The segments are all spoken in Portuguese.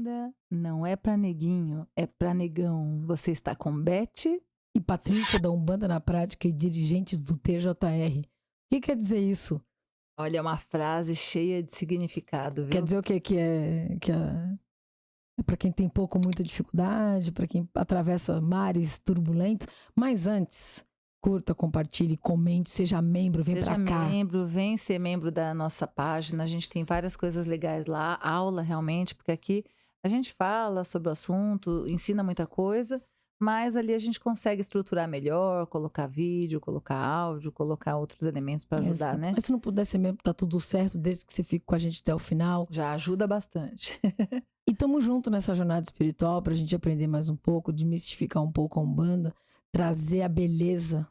Umbanda não é pra neguinho, é pra negão. Você está com Beth? E Patrícia da Umbanda na Prática e dirigentes do TJR. O que quer dizer isso? Olha, é uma frase cheia de significado, Quer viu? dizer o quê? É para quem tem pouco ou muita dificuldade, para quem atravessa mares turbulentos. Mas antes, curta, compartilhe, comente, seja membro, vem Seja pra cá. membro, vem ser membro da nossa página. A gente tem várias coisas legais lá, aula realmente, porque aqui a gente fala sobre o assunto, ensina muita coisa, mas ali a gente consegue estruturar melhor, colocar vídeo, colocar áudio, colocar outros elementos para ajudar, Exato. né? Mas se não puder ser membro, tá tudo certo, desde que você fique com a gente até o final. Já ajuda bastante. E tamo junto nessa jornada espiritual pra gente aprender mais um pouco, desmistificar um pouco a Umbanda, trazer a beleza,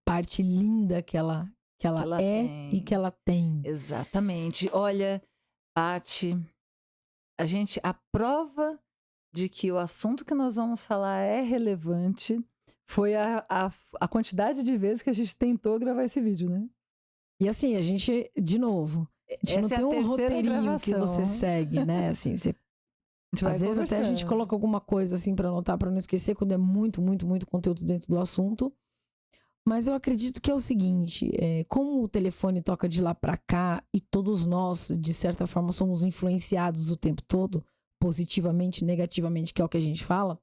parte linda que ela Ela é tem. e que ela tem. Exatamente. Olha, Paty, a prova de que o assunto que nós vamos falar é relevante foi a quantidade de vezes que a gente tentou gravar esse vídeo, né? E assim, a gente, de novo, a gente não Essa é tem a um terceira roteirinho que você gravação. segue, né? Assim, A gente vai às vezes até a gente conversando. coloca alguma coisa assim pra anotar, pra não esquecer, quando é muito, muito, muito conteúdo dentro do assunto. Mas eu acredito que é o seguinte, como o telefone toca de lá pra cá e todos nós, de certa forma, somos influenciados o tempo todo, positivamente, negativamente, que é o que a gente fala.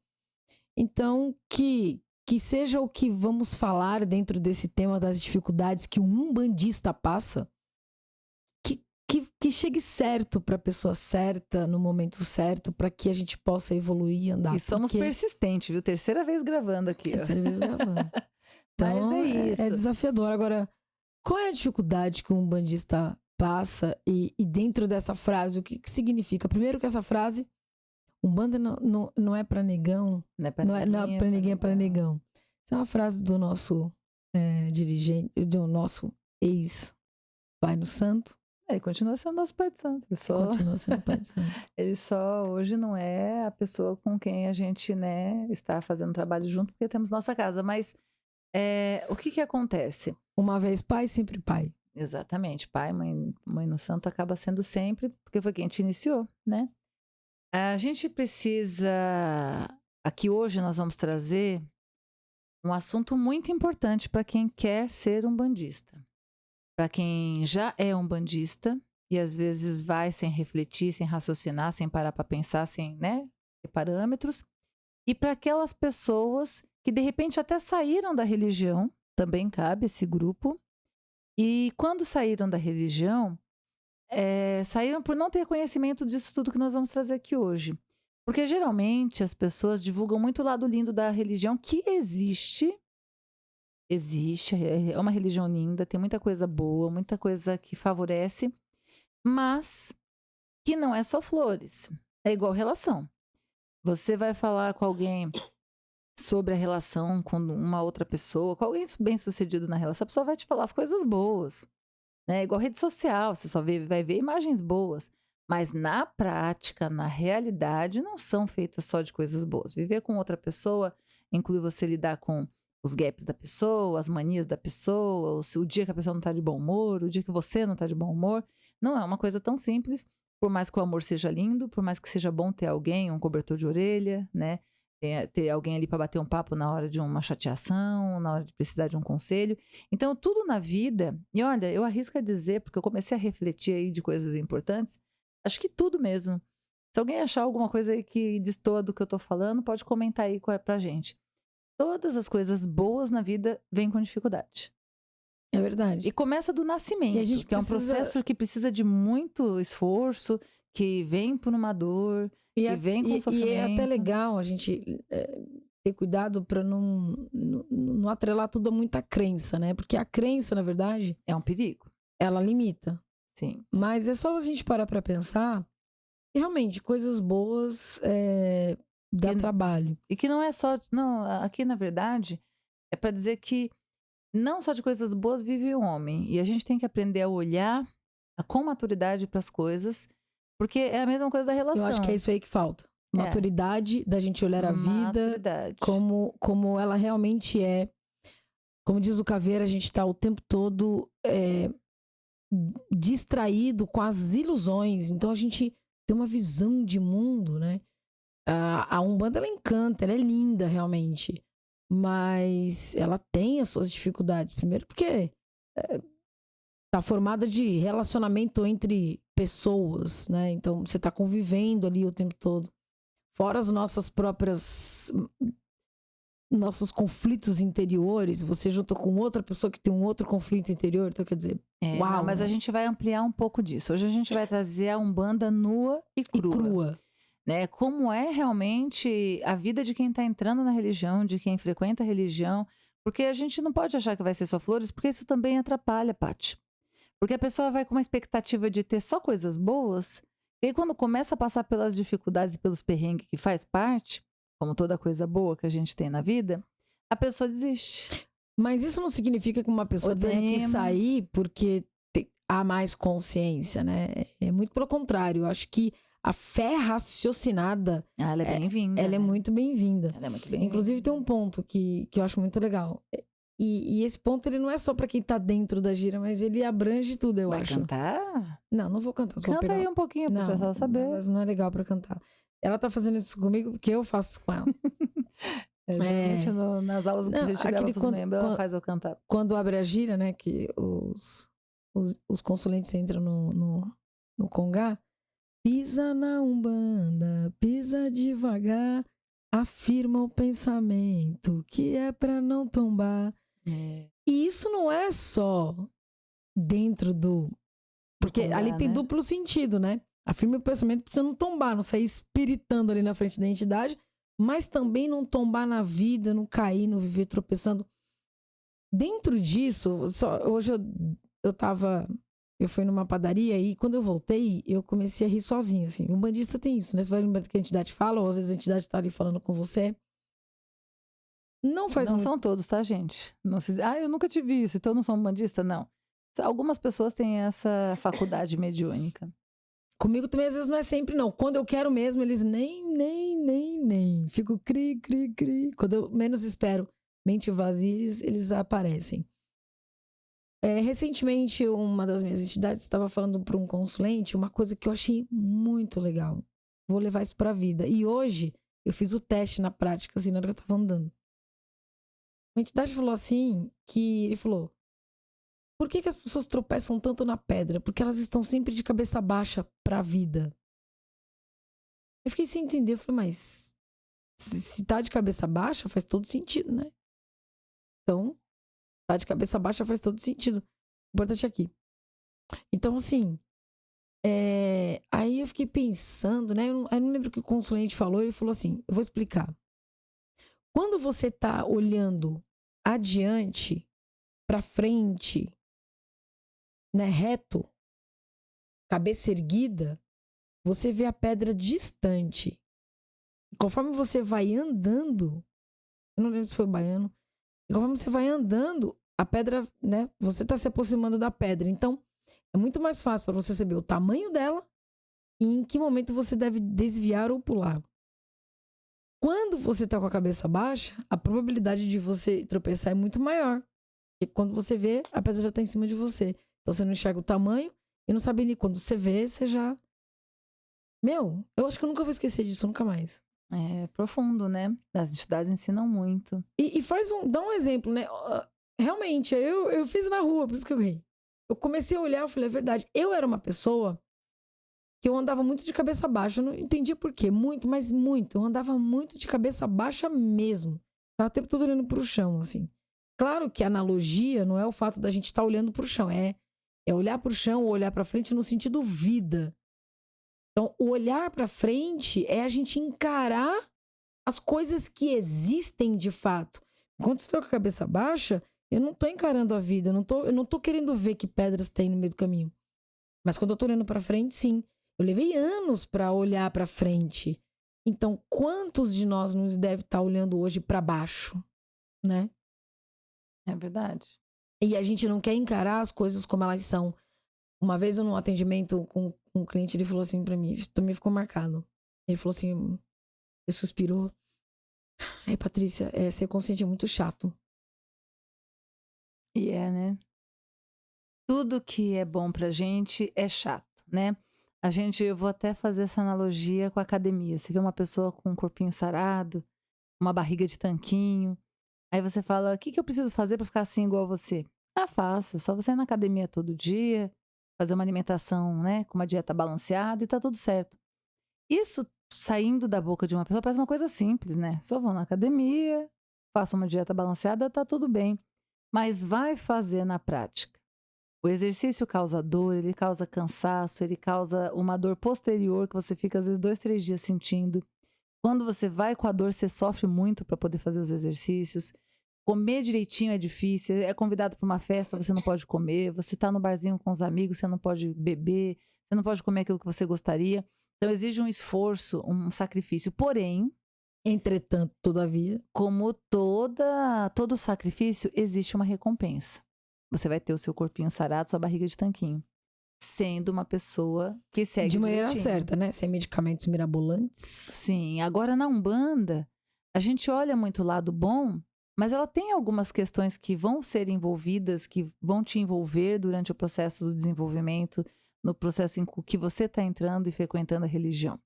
Então, que seja o que vamos falar dentro desse tema das dificuldades que um umbandista passa, que chegue certo para a pessoa certa, no momento certo, para que a gente possa evoluir e andar. E somos persistentes, viu? Terceira vez gravando aqui. Terceira vez gravando. Então, Mas é isso. É desafiador. Agora, qual é a dificuldade que um umbandista passa? E dentro dessa frase, o que significa? Primeiro que essa frase, Umbanda não é para negão, Não é pra não é ninguém, para ninguém, é para negão. negão. Essa é uma frase do nosso dirigente, do nosso ex-pai no santo. Ele continua sendo nosso pai de santo. Continua sendo pai de santo. Ele só hoje não é a pessoa com quem a gente, né, está fazendo trabalho junto, porque temos nossa casa. Mas o que acontece? Uma vez pai, sempre pai. Exatamente. Pai, mãe no santo acaba sendo sempre, porque foi quem te iniciou, né? A gente precisa... Aqui hoje nós vamos trazer um assunto muito importante para quem quer ser um bandista. Para quem já é um bandista e às vezes vai sem refletir, sem raciocinar, sem parar para pensar, sem, né, ter parâmetros. E para aquelas pessoas que de repente até saíram da religião, também cabe esse grupo. E quando saíram da religião, saíram por não ter conhecimento disso tudo que nós vamos trazer aqui hoje. Porque geralmente as pessoas divulgam muito o lado lindo da religião, que existe, é uma religião linda, tem muita coisa boa, muita coisa que favorece, mas que não é só flores. É igual relação. Você vai falar com alguém sobre a relação com uma outra pessoa, com alguém bem-sucedido na relação, a pessoa vai te falar as coisas boas. É igual rede social, você só vai ver imagens boas. Mas na prática, na realidade, não são feitas só de coisas boas. Viver com outra pessoa inclui você lidar com os gaps da pessoa, as manias da pessoa, o dia que a pessoa não está de bom humor, o dia que você não está de bom humor. Não é uma coisa tão simples, por mais que o amor seja lindo, por mais que seja bom ter alguém, um cobertor de orelha, né? Ter alguém ali para bater um papo na hora de uma chateação, na hora de precisar de um conselho. Então, tudo na vida, e olha, eu arrisco a dizer, porque eu comecei a refletir aí de coisas importantes, acho que tudo mesmo. Se alguém achar alguma coisa aí que destoa do que eu tô falando, pode comentar aí pra gente. Todas as coisas boas na vida vêm com dificuldade. É verdade. E começa do nascimento, E a gente que é um processo que precisa de muito esforço, que vem por uma dor, que vem com sofrimento. E é até legal a gente ter cuidado para não atrelar tudo a muita crença, né? Porque a crença, na verdade, é um perigo. Ela limita. Sim. Mas é só a gente parar para pensar que realmente coisas boas dá trabalho. E que não é só... Não, aqui, na verdade, é para dizer que não só de coisas boas vive o homem. E a gente tem que aprender a olhar com maturidade para as coisas, porque é a mesma coisa da relação. Eu acho que é isso aí que falta. Maturidade da gente olhar a vida como ela realmente é. Como diz o Caveira, a gente tá o tempo todo distraído com as ilusões. Então a gente tem uma visão de mundo, né? A Umbanda, ela encanta, ela é linda realmente, mas ela tem as suas dificuldades. Primeiro porque tá formada de relacionamento entre pessoas, né? Então você tá convivendo ali o tempo todo. Fora as nossas próprias... nossos conflitos interiores, você junta com outra pessoa que tem um outro conflito interior, então quer dizer, uau, Não, mas a né? gente vai ampliar um pouco disso. Hoje a gente vai trazer a Umbanda nua e E crua. crua. Né? Como é realmente a vida de quem está entrando na religião, de quem frequenta a religião. Porque a gente não pode achar que vai ser só flores, porque isso também atrapalha, Paty. Porque a pessoa vai com uma expectativa de ter só coisas boas, e aí quando começa a passar pelas dificuldades e pelos perrengues que faz parte, como toda coisa boa que a gente tem na vida, a pessoa desiste. Mas isso não significa que uma pessoa Ou tenha que desanima. sair porque há mais consciência, né? É muito pelo contrário. Eu acho que a fé raciocinada, Ela é bem-vinda. ela é né? muito bem-vinda. Ela é muito bem-vinda. Inclusive tem um ponto que eu acho muito legal. E esse ponto, ele não é só pra quem tá dentro da gira, mas ele abrange tudo, eu Vai acho. cantar? Não vou cantar. Só vou Canta pegar... aí um pouquinho pro pessoal saber. Mas não é legal pra cantar. Ela tá fazendo isso comigo porque eu faço isso com ela. Geralmente nas aulas que a gente grava pros membros, ela faz eu cantar. Quando abre a gira, né, que os consulentes entram no congá, pisa na Umbanda, pisa devagar, afirma o pensamento que é pra não tombar. E isso não é só dentro do... Porque congá, ali tem né? duplo sentido, né? Afirma o pensamento pra você não tombar, não sair espiritando ali na frente da entidade, mas também não tombar na vida, não cair, não viver tropeçando. Dentro disso, hoje eu fui numa padaria e quando eu voltei, eu comecei a rir sozinha, assim. O bandista tem isso, né? Você vai lembrando que a entidade fala, ou às vezes a entidade tá ali falando com você. Não são todos, tá, gente? Não se... eu nunca te vi isso, então eu não sou um bandista? Não. Algumas pessoas têm essa faculdade mediúnica. Comigo também, às vezes, não é sempre, não. Quando eu quero mesmo, eles nem. Fico cri. Quando eu menos espero, mente vazia, eles aparecem. Recentemente, uma das minhas entidades estava falando para um consulente uma coisa que eu achei muito legal. Vou levar isso para a vida. E hoje, eu fiz o teste na prática, assim, na hora que eu estava andando. Uma entidade falou assim, ele falou, por que as pessoas tropeçam tanto na pedra? Porque elas estão sempre de cabeça baixa para a vida. Eu fiquei sem entender, eu falei, mas se tá de cabeça baixa, faz todo sentido, né? Então, tá de cabeça baixa faz todo sentido. Importante aqui. Então, assim, aí eu fiquei pensando, né? Eu não lembro o que o consulente falou, ele falou assim, eu vou explicar. Quando você tá olhando adiante, pra frente, né, reto, cabeça erguida, você vê a pedra distante. Conforme você vai andando, eu não lembro se foi baiano, conforme você vai andando, a pedra, né, você tá se aproximando da pedra. Então, é muito mais fácil para você saber o tamanho dela e em que momento você deve desviar ou pular. Quando você tá com a cabeça baixa, a probabilidade de você tropeçar é muito maior. E quando você vê, a pedra já tá em cima de você. Então, você não enxerga o tamanho e não sabe nem quando você vê, você já... eu acho que eu nunca vou esquecer disso, nunca mais. É profundo, né? As entidades ensinam muito. E dá um exemplo, né? Realmente, eu fiz na rua, por isso que eu ri. Eu comecei a olhar, eu falei, é verdade. Eu era uma pessoa que eu andava muito de cabeça baixa. Eu não entendia por quê. Muito, mas muito. Eu andava muito de cabeça baixa mesmo. Tava o tempo todo olhando pro chão, assim. Claro que a analogia não é o fato da gente estar olhando pro chão. É olhar pro chão ou olhar pra frente no sentido vida. Então, o olhar pra frente é a gente encarar as coisas que existem de fato. Enquanto você tá com a cabeça baixa, eu não tô encarando a vida, eu não tô querendo ver que pedras tem no meio do caminho. Mas quando eu tô olhando pra frente, sim. Eu levei anos pra olhar pra frente. Então, quantos de nós nos deve estar olhando hoje pra baixo, né? É verdade. E a gente não quer encarar as coisas como elas são. Uma vez, num atendimento com um cliente, ele falou assim pra mim, isso também ficou marcado. Ele falou assim, ele suspirou. Ai, Patrícia, ser consciente é muito chato. E né? Tudo que é bom pra gente é chato, né? Eu vou até fazer essa analogia com a academia. Você vê uma pessoa com um corpinho sarado, uma barriga de tanquinho. Aí você fala: o que que eu preciso fazer para ficar assim igual você? Ah, fácil. Só você ir na academia todo dia, fazer uma alimentação, né, com uma dieta balanceada e tá tudo certo. Isso saindo da boca de uma pessoa parece uma coisa simples, né? Só vou na academia, faço uma dieta balanceada, tá tudo bem. Mas vai fazer na prática. O exercício causa dor, ele causa cansaço, ele causa uma dor posterior que você fica às vezes 2, 3 dias sentindo. Quando você vai com a dor, você sofre muito para poder fazer os exercícios. Comer direitinho é difícil. É convidado para uma festa, você não pode comer. Você está no barzinho com os amigos, você não pode beber. Você não pode comer aquilo que você gostaria. Então exige um esforço, um sacrifício. Porém, Entretanto, todavia, como todo sacrifício, existe uma recompensa. Você vai ter o seu corpinho sarado, sua barriga de tanquinho. Sendo uma pessoa que segue de maneira direitinho. certa, né? Sem medicamentos mirabolantes. Sim, agora na Umbanda, a gente olha muito o lado bom, mas ela tem algumas questões que vão ser envolvidas, que vão te envolver durante o processo do desenvolvimento, no processo em que você está entrando e frequentando a religião.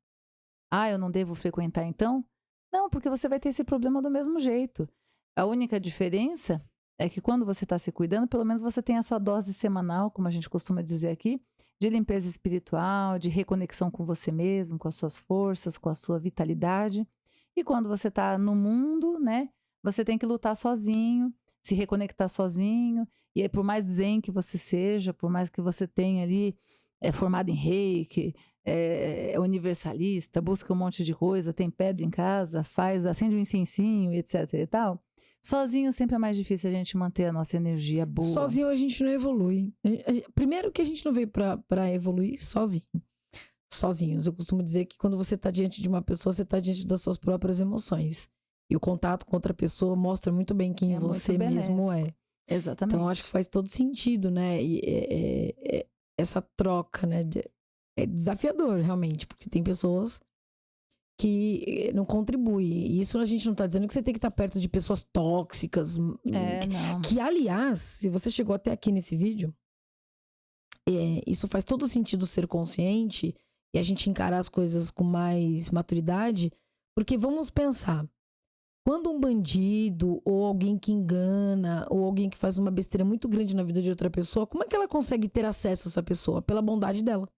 Ah, eu não devo frequentar então? Não, porque você vai ter esse problema do mesmo jeito. A única diferença é que quando você está se cuidando, pelo menos você tem a sua dose semanal, como a gente costuma dizer aqui, de limpeza espiritual, de reconexão com você mesmo, com as suas forças, com a sua vitalidade. E quando você está no mundo, né, você tem que lutar sozinho, se reconectar sozinho. E aí, por mais zen que você seja, por mais que você tenha ali, formado em Reiki, é universalista, busca um monte de coisa, tem pedra em casa, acende um incensinho, etc e tal. Sozinho sempre é mais difícil a gente manter a nossa energia boa. Sozinho a gente não evolui. Primeiro que a gente não veio pra evoluir sozinho. Sozinhos. Eu costumo dizer que quando você tá diante de uma pessoa, você tá diante das suas próprias emoções. E o contato com outra pessoa mostra muito bem quem É muito você mesmo benéfico. é. Exatamente. Então, acho que faz todo sentido, né? E essa troca, né? É desafiador, realmente, porque tem pessoas que não contribuem. E isso a gente não tá dizendo que você tem que estar perto de pessoas tóxicas. Não. Que, aliás, se você chegou até aqui nesse vídeo, isso faz todo sentido ser consciente e a gente encarar as coisas com mais maturidade, porque vamos pensar. Quando um bandido, ou alguém que engana, ou alguém que faz uma besteira muito grande na vida de outra pessoa, como é que ela consegue ter acesso a essa pessoa? Pela bondade dela.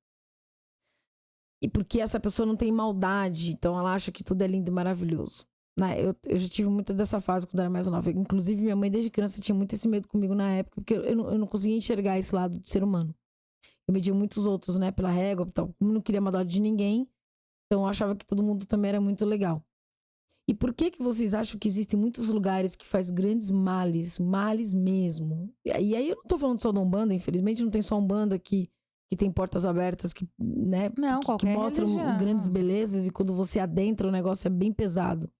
E porque essa pessoa não tem maldade, então ela acha que tudo é lindo e maravilhoso. Eu já tive muita dessa fase quando era mais nova. Inclusive, minha mãe, desde criança, tinha muito esse medo comigo na época, porque eu não conseguia enxergar esse lado do ser humano. Eu media muitos outros, né, pela régua e tal. Como não queria maldade de ninguém, então eu achava que todo mundo também era muito legal. E por que vocês acham que existem muitos lugares que faz grandes males mesmo? E aí eu não tô falando só da Umbanda, infelizmente não tem só Umbanda que tem portas abertas, que, né, Não, que mostram religião. grandes belezas, e quando você adentra o negócio é bem pesado.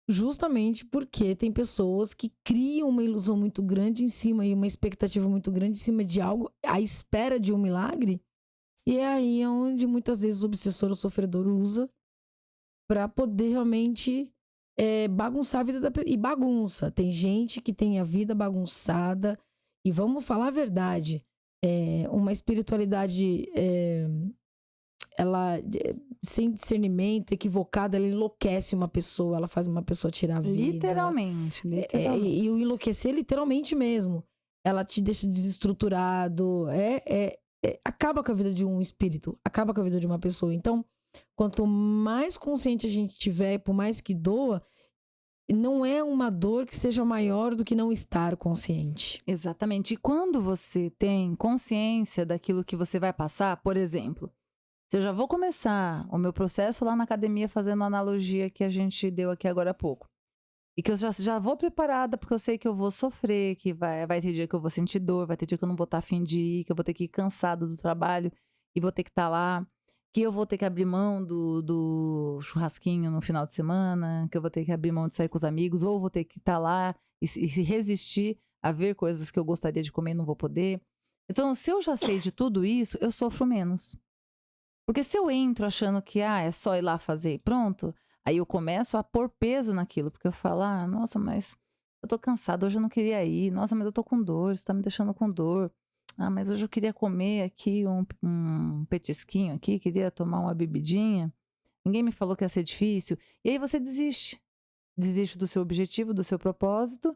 Justamente porque tem pessoas que criam uma ilusão muito grande em cima, e uma expectativa muito grande em cima de algo, à espera de um milagre. E é aí onde muitas vezes o obsessor ou sofredor usa para poder realmente bagunçar a vida da pessoa. E bagunça. Tem gente que tem a vida bagunçada. E vamos falar a verdade. Uma espiritualidade sem discernimento, equivocada, ela enlouquece uma pessoa. Ela faz uma pessoa tirar a vida. Literalmente. E o enlouquecer literalmente mesmo. Ela te deixa desestruturado. Acaba com a vida de um espírito. Acaba com a vida de uma pessoa. Então, quanto mais consciente a gente tiver, por mais que doa, não é uma dor que seja maior do que não estar consciente. Exatamente. E quando você tem consciência daquilo que você vai passar, por exemplo, se eu já vou começar o meu processo lá na academia fazendo a analogia que a gente deu aqui agora há pouco. E que eu já vou preparada, porque eu sei que eu vou sofrer, que vai ter dia que eu vou sentir dor, vai ter dia que eu não vou estar a fim de ir, que eu vou ter que ir cansada do trabalho e vou ter que estar lá. Que eu vou ter que abrir mão do churrasquinho no final de semana, que eu vou ter que abrir mão de sair com os amigos, ou vou ter que estar lá e resistir a ver coisas que eu gostaria de comer e não vou poder. Então, se eu já sei de tudo isso, eu sofro menos. Porque se eu entro achando que é só ir lá fazer e pronto, aí eu começo a pôr peso naquilo, porque eu falo, nossa, mas eu tô cansada, hoje eu não queria ir, nossa, mas eu tô com dor, isso tá me deixando com dor. Ah, mas hoje eu queria comer aqui um petisquinho aqui, queria tomar uma bebidinha. Ninguém me falou que ia ser difícil. E aí você desiste. Desiste do seu objetivo, do seu propósito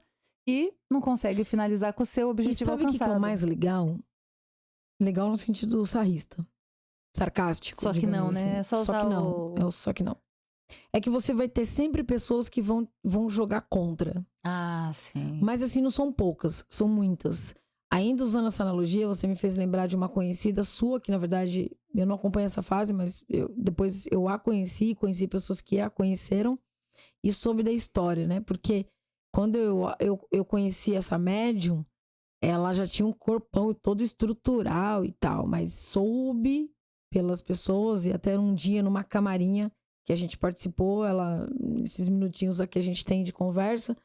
e não consegue finalizar com o seu E objetivo sabe o que que é o alcançado. mais legal? Legal no sentido sarrista. Sarcástico, Só que digamos não, assim. né? É só Só usar que não. o... É o só que não. É que você vai ter sempre pessoas que vão jogar contra. Ah, sim. Mas assim, não são poucas, são muitas. Ainda usando essa analogia, você me fez lembrar de uma conhecida sua, que na verdade eu não acompanho essa fase, mas depois eu a conheci pessoas que a conheceram e soube da história, né? Porque quando eu conheci essa médium, ela já tinha um corpão todo estrutural e tal, mas soube pelas pessoas e até um dia numa camarinha que a gente participou, esses minutinhos aqui a gente tem de conversa,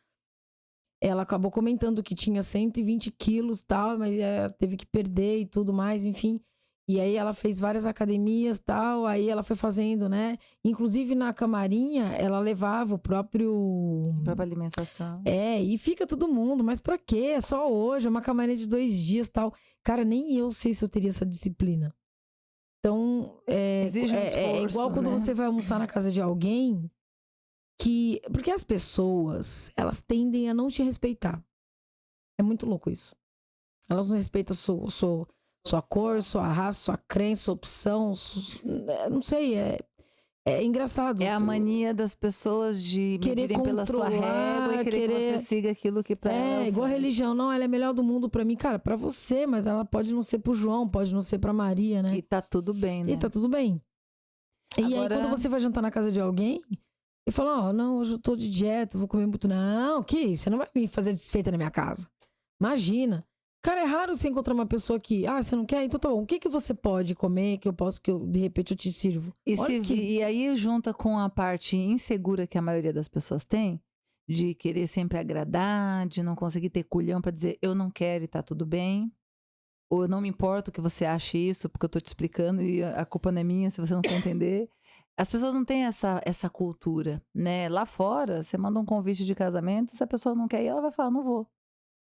ela acabou comentando que tinha 120 quilos e tal, mas teve que perder e tudo mais, enfim. E aí ela fez várias academias e tal, aí ela foi fazendo, né? Inclusive na camarinha, ela levava o próprio... Própria alimentação. E fica todo mundo, mas pra quê? É só hoje, é uma camarinha de 2 dias e tal. Cara, nem eu sei se eu teria essa disciplina. Então, Exige um é esforço, igual quando né? você vai almoçar na casa de alguém que... Porque as pessoas, elas tendem a não te respeitar. É muito louco isso. Elas não respeitam sua cor, sua raça, sua crença, sua opção. Não sei, é engraçado. É a mania das pessoas de Querer medirem pela sua régua e querer que você siga aquilo que pra ela É igual a certo. religião. Não, ela é melhor do mundo pra mim. Cara, pra você, mas ela pode não ser pro João, pode não ser pra Maria, né? E tá tudo bem, né? E tá tudo bem. E aí, Agora- quando você vai jantar na casa de alguém e fala, não, hoje eu tô de dieta, vou comer muito. Não, que isso? Você não vai me fazer desfeita na minha casa. Imagina. Cara, é raro você encontrar uma pessoa que, você não quer? Então tá bom, o que que você pode comer que de repente eu te sirvo? E aí junta com a parte insegura que a maioria das pessoas tem, de querer sempre agradar, de não conseguir ter culhão pra dizer eu não quero e tá tudo bem. Ou eu não me importo que você ache isso, porque eu tô te explicando e a culpa não é minha se você não quer entender. As pessoas não têm essa cultura, né? Lá fora, você manda um convite de casamento, se a pessoa não quer ir, ela vai falar, não vou.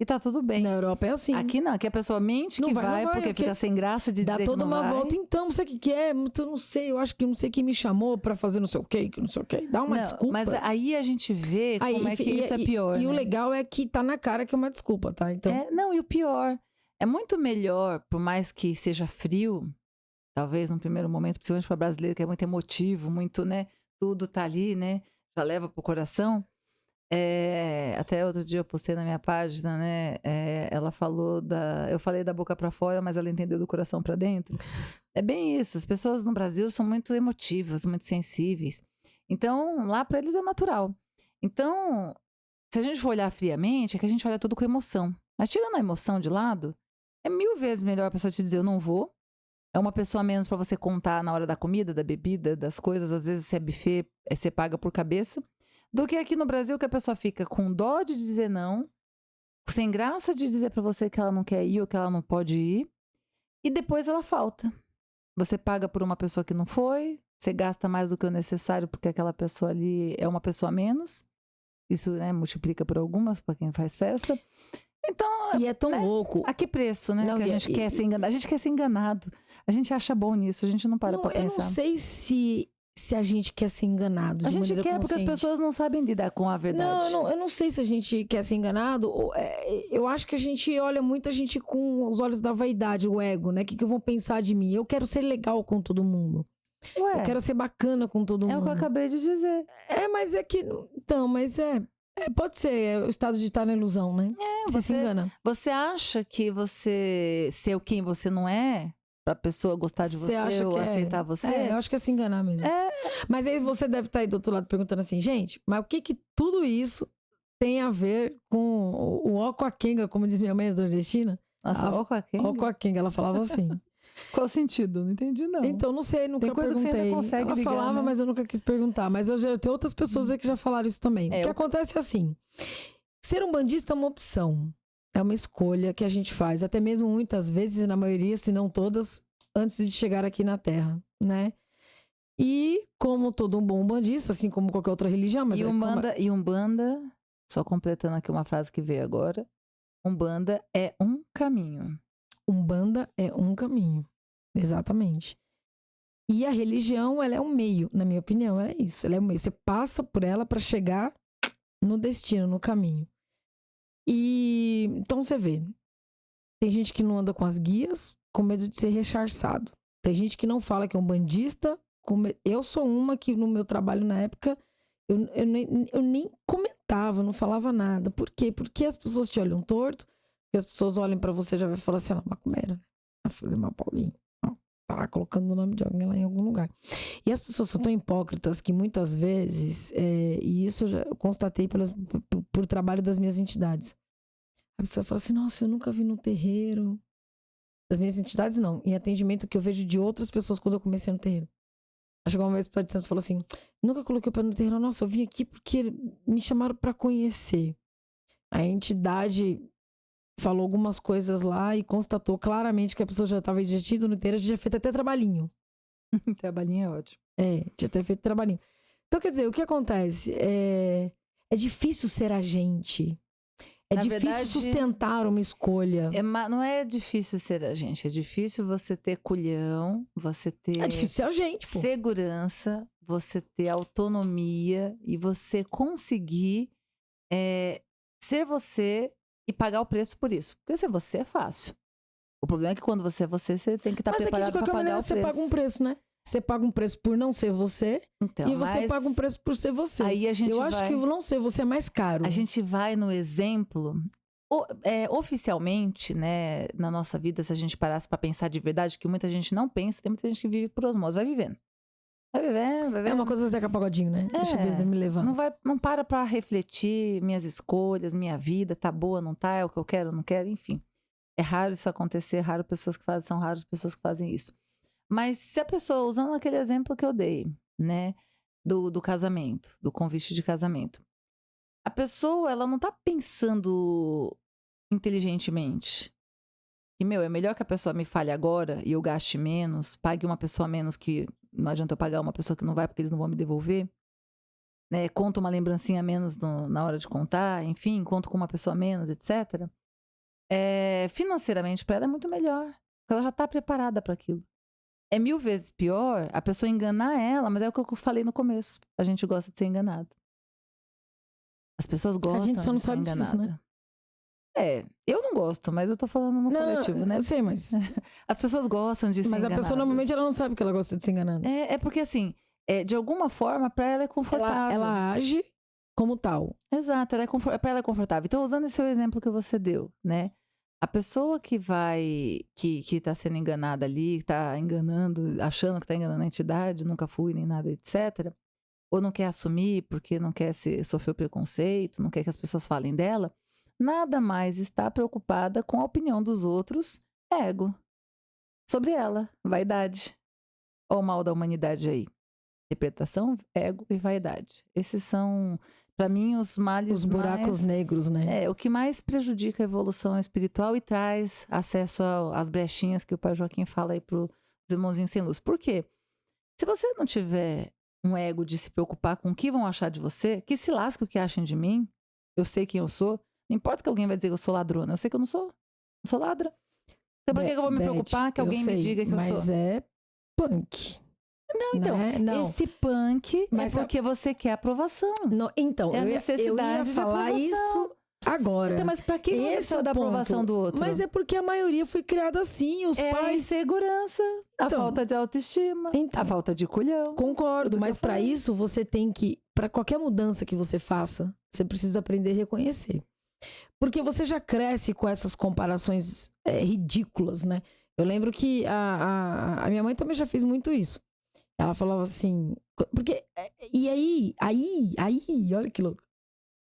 E tá tudo bem. Na Europa é assim. Aqui não, aqui a pessoa mente Não que vai, não vai, vai, porque porque fica sem graça de Dá dizer que toda não uma vai. volta, então, você que é? Eu não sei, eu acho que não sei quem me chamou pra fazer não sei o quê, que não sei o quê. Dá uma Não, desculpa. mas aí a gente vê como é que isso é pior, E o né? legal é que tá na cara que é uma desculpa, tá? Então, Não, e o pior, é muito melhor, por mais que seja frio, talvez num primeiro momento, principalmente para brasileiro, que é muito emotivo, muito, né? Tudo tá ali, né? Já leva pro coração. Até outro dia eu postei na minha página, né? Ela falou eu falei da boca para fora, mas ela entendeu do coração para dentro. É bem isso. As pessoas no Brasil são muito emotivas, muito sensíveis. Então, lá para eles é natural. Então, se a gente for olhar friamente, é que a gente olha tudo com emoção. Mas tirando a emoção de lado, é 1000 vezes melhor a pessoa te dizer eu não vou. É uma pessoa a menos para você contar na hora da comida, da bebida, das coisas. Às vezes, se é buffet, você paga por cabeça. Do que aqui no Brasil, que a pessoa fica com dó de dizer não, sem graça de dizer pra você que ela não quer ir ou que ela não pode ir, e depois ela falta. Você paga por uma pessoa que não foi, você gasta mais do que o necessário porque aquela pessoa ali é uma pessoa a menos. Isso, né, multiplica por algumas para quem faz festa. Então, e é tão louco. a que preço, né? Não, que a gente quer ser enganado. A gente quer ser enganado. A gente acha bom nisso, a gente não para pra Eu pensar. não sei se a gente quer ser enganado. A de gente maneira quer porque as consciente. pessoas não sabem lidar com a verdade. Eu não sei se a gente quer ser enganado. Eu acho que a gente olha muito a gente com os olhos da vaidade, o ego, né? O que vão pensar de mim? Eu quero ser legal com todo mundo. Ué, Eu quero ser bacana com todo mundo. é o que eu acabei de dizer. Mas é que... Então, mas pode ser. É o estado de estar na ilusão, né? Você se engana. Você acha que você ser quem você não é, pra pessoa gostar de você acha ou que aceitar você? eu acho que é se enganar mesmo. Mas aí você deve estar aí do outro lado perguntando assim, gente, mas o que tudo isso tem a ver com o ó com a quenga, como diz minha mãe nordestina? Nossa, ó com a quem? Ó com a quenga, ela falava assim. Qual sentido? Não entendi, não. Então, não sei, nunca Tem coisa que você perguntei. ainda consegue Ela ligar, falava, né? mas eu nunca quis perguntar. Mas eu já tenho outras pessoas aí que já falaram isso também. O que acontece é assim, ser um bandista é uma opção. É uma escolha que a gente faz, até mesmo muitas vezes, na maioria, se não todas, antes de chegar aqui na Terra, né? E como todo um bom bandista, assim como qualquer outra religião, mas E Umbanda, só completando aqui uma frase que veio agora, Umbanda é um caminho. Umbanda é um caminho. Exatamente. E a religião, ela é um meio, na minha opinião, é isso. Ela é um meio. Você passa por ela para chegar no destino, no caminho. E então você vê, tem gente que não anda com as guias com medo de ser recharçado. Tem gente que não fala que é um bandista. Eu sou uma que no meu trabalho na época, eu nem comentava, não falava nada. Por quê? Porque as pessoas te olham torto, porque as pessoas olham pra você e já vai falar assim, ela é macumbera, vai fazer mal pra alguém. Tá lá colocando o nome de alguém lá em algum lugar. E as pessoas são tão hipócritas que muitas vezes, e isso eu constatei por trabalho das minhas entidades. A pessoa fala assim, nossa, eu nunca vi no terreiro. Das minhas entidades, não. Em atendimento que eu vejo de outras pessoas quando eu comecei no terreiro. Chegou uma vez para de Santos e falou assim, nunca coloquei o pé no terreiro. Nossa, eu vim aqui porque me chamaram para conhecer. A entidade falou algumas coisas lá e constatou claramente que a pessoa já estava tido no terreiro, já tinha feito até trabalhinho. Trabalhinho é ótimo. Tinha até feito trabalhinho. Então, quer dizer, o que acontece? É difícil ser a gente. Na difícil verdade, sustentar uma escolha. Não é difícil ser a gente, é difícil você ter culhão, você ter É difícil ser a gente, pô. segurança, você ter autonomia e você conseguir ser você e pagar o preço por isso. Porque ser você é fácil. O problema é que quando você é você, você tem que estar preparado para pagar o preço. Mas é que de qualquer maneira você paga um preço, né? Você paga um preço por não ser você, então, e você paga um preço por ser você. Aí a gente acho que não ser você é mais caro. A gente vai no exemplo. Oficialmente, né, na nossa vida, se a gente parasse para pensar de verdade, que muita gente não pensa, tem muita gente que vive por osmose, vai vivendo. Vai vivendo, vai vivendo. É uma coisa Zeca Pagodinho, né? Deixa eu ver, me levar. Não para refletir minhas escolhas, minha vida, tá boa, não tá, é o que eu quero, não quero, enfim. É raro isso acontecer, são raras pessoas que fazem isso. Mas se a pessoa, usando aquele exemplo que eu dei, né, do casamento, do convite de casamento, a pessoa, ela não tá pensando inteligentemente. E, é melhor que a pessoa me fale agora e eu gaste menos, pague uma pessoa menos que não adianta eu pagar uma pessoa que não vai porque eles não vão me devolver, né, conto uma lembrancinha a menos na hora de contar, enfim, conto com uma pessoa a menos, etc. Financeiramente, para ela é muito melhor, porque ela já tá preparada para aquilo. É 1000 vezes pior a pessoa enganar ela, mas é o que eu falei no começo. A gente gosta de ser enganado. As pessoas gostam de ser enganada. A gente só não sabe disso, né? Eu não gosto, mas eu tô falando no coletivo, né? Eu sei, mas... As pessoas gostam de ser enganadas. Mas a pessoa normalmente ela não sabe que ela gosta de ser enganada. É porque assim, de alguma forma, pra ela é confortável. Ela age como tal. Exato, pra ela é confortável. Então, usando esse seu exemplo que você deu, né? A pessoa que tá sendo enganada ali, tá enganando, achando que tá enganando a entidade, nunca fui nem nada, etc. Ou não quer assumir porque não quer sofrer o preconceito, não quer que as pessoas falem dela, nada mais está preocupada com a opinião dos outros, ego. Sobre ela, vaidade. Olha o mal da humanidade aí. Interpretação, ego e vaidade. Esses são... Para mim, os males os buracos negros, né? O que mais prejudica a evolução espiritual e traz acesso às brechinhas que o pai Joaquim fala aí pros irmãozinhos sem luz. Por quê? Se você não tiver um ego de se preocupar com o que vão achar de você, que se lasque o que achem de mim, eu sei quem eu sou, não importa que alguém vai dizer que eu sou ladrona, eu sei que eu não sou. Eu sou ladra. Então por que eu vou me preocupar que alguém me diga que eu sou? Mas é punk. Não, então, não. Esse punk mas é porque você quer aprovação. Não, então, a necessidade eu ia falar isso agora. Então, mas pra que você precisa da aprovação do outro? Mas é porque a maioria foi criada assim, os pais... a insegurança, a falta de autoestima, a falta de culhão. Concordo, mas pra isso você tem que... Pra qualquer mudança que você faça, você precisa aprender a reconhecer. Porque você já cresce com essas comparações ridículas, né? Eu lembro que a minha mãe também já fez muito isso. Ela falava assim... Porque... E aí, olha que louco.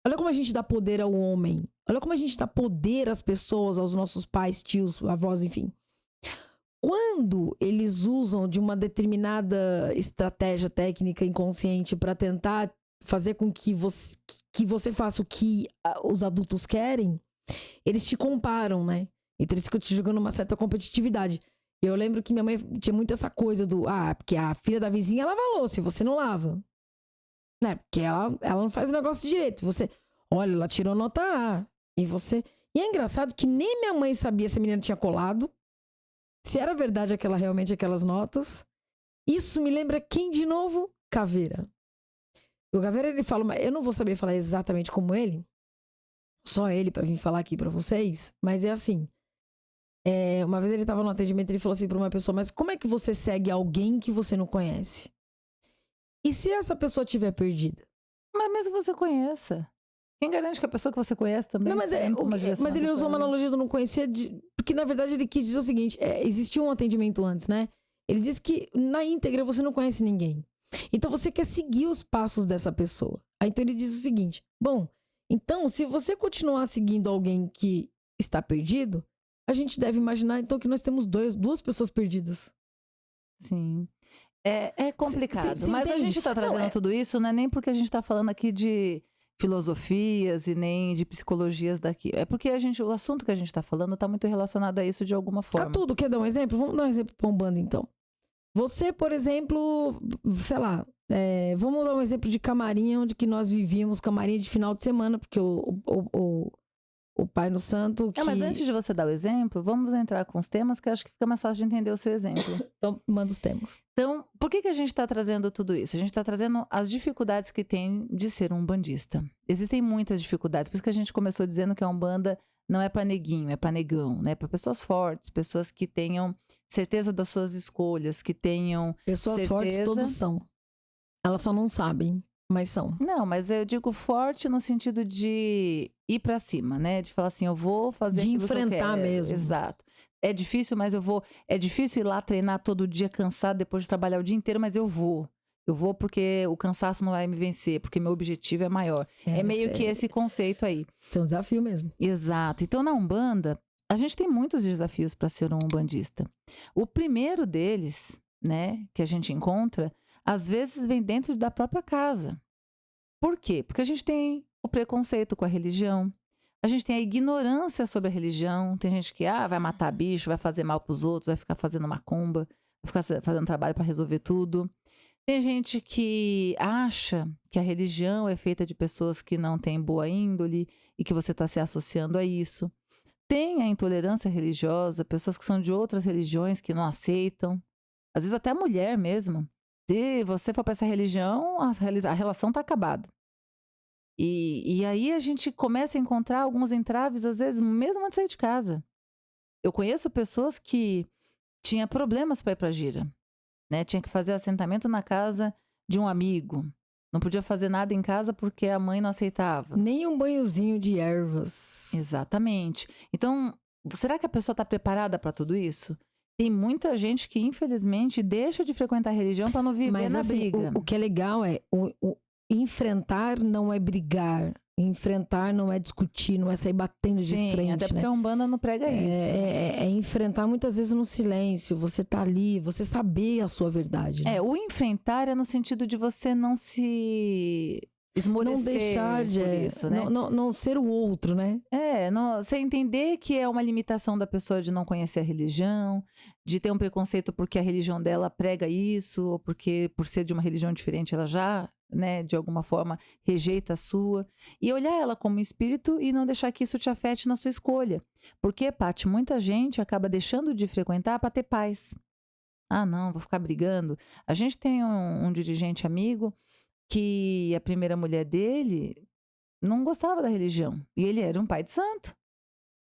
Olha como a gente dá poder ao homem. Olha como a gente dá poder às pessoas, aos nossos pais, tios, avós, enfim. Quando eles usam de uma determinada estratégia técnica inconsciente para tentar fazer com que você faça o que os adultos querem, eles te comparam, né? Então eles ficam te jogando uma certa competitividade. Eu lembro que minha mãe tinha muito essa coisa do... porque a filha da vizinha lava a louça e você não lava. Né? Porque ela não faz o negócio direito. Você... Olha, ela tirou nota A. E você... E é engraçado que nem minha mãe sabia se a menina tinha colado. Se era verdade realmente aquelas notas. Isso me lembra quem de novo? Caveira. O Caveira, ele fala, mas eu não vou saber falar exatamente como ele. Só ele pra vir falar aqui pra vocês. Mas é assim. Uma vez ele tava no atendimento e ele falou assim pra uma pessoa, mas como é que você segue alguém que você não conhece? E se essa pessoa tiver perdida? Mas mesmo que você conheça. Quem garante que a pessoa que você conhece também... Não, mas ele usou uma analogia do não conhecia, porque na verdade ele quis dizer o seguinte, existia um atendimento antes, né? Ele disse que na íntegra você não conhece ninguém. Então você quer seguir os passos dessa pessoa. Aí então ele diz o seguinte, bom, então se você continuar seguindo alguém que está perdido, a gente deve imaginar então que nós temos duas pessoas perdidas. Sim. É complicado, Cê mas entende? a gente tá trazendo tudo isso, não é nem porque a gente tá falando aqui de filosofias e nem de psicologias daqui. É porque o assunto que a gente tá falando tá muito relacionado a isso de alguma forma. A tudo. Quer dar um exemplo? Vamos dar um exemplo pra Umbanda, então. Você, por exemplo, sei lá, vamos dar um exemplo de camarim, onde que nós vivíamos, camarim de final de semana, porque o Pai no Santo... Mas antes de você dar o exemplo, vamos entrar com os temas, que eu acho que fica mais fácil de entender o seu exemplo. Então, manda os temas. Então, por que a gente está trazendo tudo isso? A gente está trazendo as dificuldades que tem de ser um umbandista. Existem muitas dificuldades, por isso que a gente começou dizendo que a Umbanda não é para neguinho, é para negão, né? Para pessoas fortes, pessoas que tenham certeza das suas escolhas, que tenham Pessoas certeza... fortes todos são. Elas só não sabem, mas são. Não, mas eu digo forte no sentido de ir pra cima, né? De falar assim, eu vou fazer de aquilo que eu enfrentar quero. mesmo. Exato. É difícil, mas eu vou. É difícil ir lá treinar todo dia cansado depois de trabalhar o dia inteiro, mas eu vou. Eu vou porque o cansaço não vai me vencer, porque meu objetivo é maior. É meio que esse conceito aí. Isso é um desafio mesmo. Exato. Então, na Umbanda, a gente tem muitos desafios para ser um umbandista. O primeiro deles, né, que a gente encontra, às vezes vem dentro da própria casa. Por quê? Porque a gente tem o preconceito com a religião, a gente tem a ignorância sobre a religião. Tem gente que vai matar bicho, vai fazer mal pros outros, vai ficar fazendo macumba, vai ficar fazendo trabalho para resolver tudo. Tem gente que acha que a religião é feita de pessoas que não têm boa índole e que você está se associando a isso. Tem a intolerância religiosa, pessoas que são de outras religiões que não aceitam. Às vezes até a mulher mesmo. Se você for para essa religião, a relação está acabada. E aí a gente começa a encontrar alguns entraves, às vezes, mesmo antes de sair de casa. Eu conheço pessoas que tinham problemas para ir para gira, né? Tinha que fazer assentamento na casa de um amigo. Não podia fazer nada em casa porque a mãe não aceitava. Nem um banhozinho de ervas. Exatamente. Então, será que a pessoa está preparada para tudo isso? Tem muita gente que, infelizmente, deixa de frequentar a religião para não viver na briga. O que é legal é enfrentar não é brigar. Enfrentar não é discutir, não é sair batendo de frente. Até porque a Umbanda não prega isso. É enfrentar muitas vezes no silêncio. Você tá ali, você saber a sua verdade. Né? O enfrentar é no sentido de você não se esmorecer não deixar de por isso, né? Não ser o outro, né? Você entender que é uma limitação da pessoa de não conhecer a religião, de ter um preconceito porque a religião dela prega isso, ou porque por ser de uma religião diferente ela já, né, de alguma forma rejeita a sua. E olhar ela como espírito e não deixar que isso te afete na sua escolha. Porque, Paty, muita gente acaba deixando de frequentar para ter paz. Não, vou ficar brigando. A gente tem um dirigente amigo que a primeira mulher dele não gostava da religião. E ele era um pai de santo.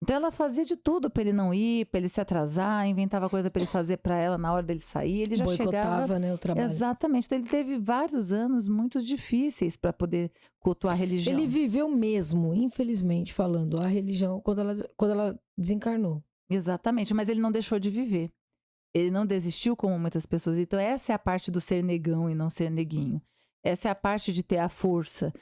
Então ela fazia de tudo para ele não ir, para ele se atrasar, inventava coisa para ele fazer para ela na hora dele sair. Ele já chegava, né, o trabalho. Exatamente. Então ele teve vários anos muito difíceis para poder cultuar a religião. Ele viveu mesmo, infelizmente falando, a religião quando ela desencarnou. Exatamente, mas ele não deixou de viver. Ele não desistiu como muitas pessoas. Então essa é a parte do ser negão e não ser neguinho. Essa é a parte de ter a força.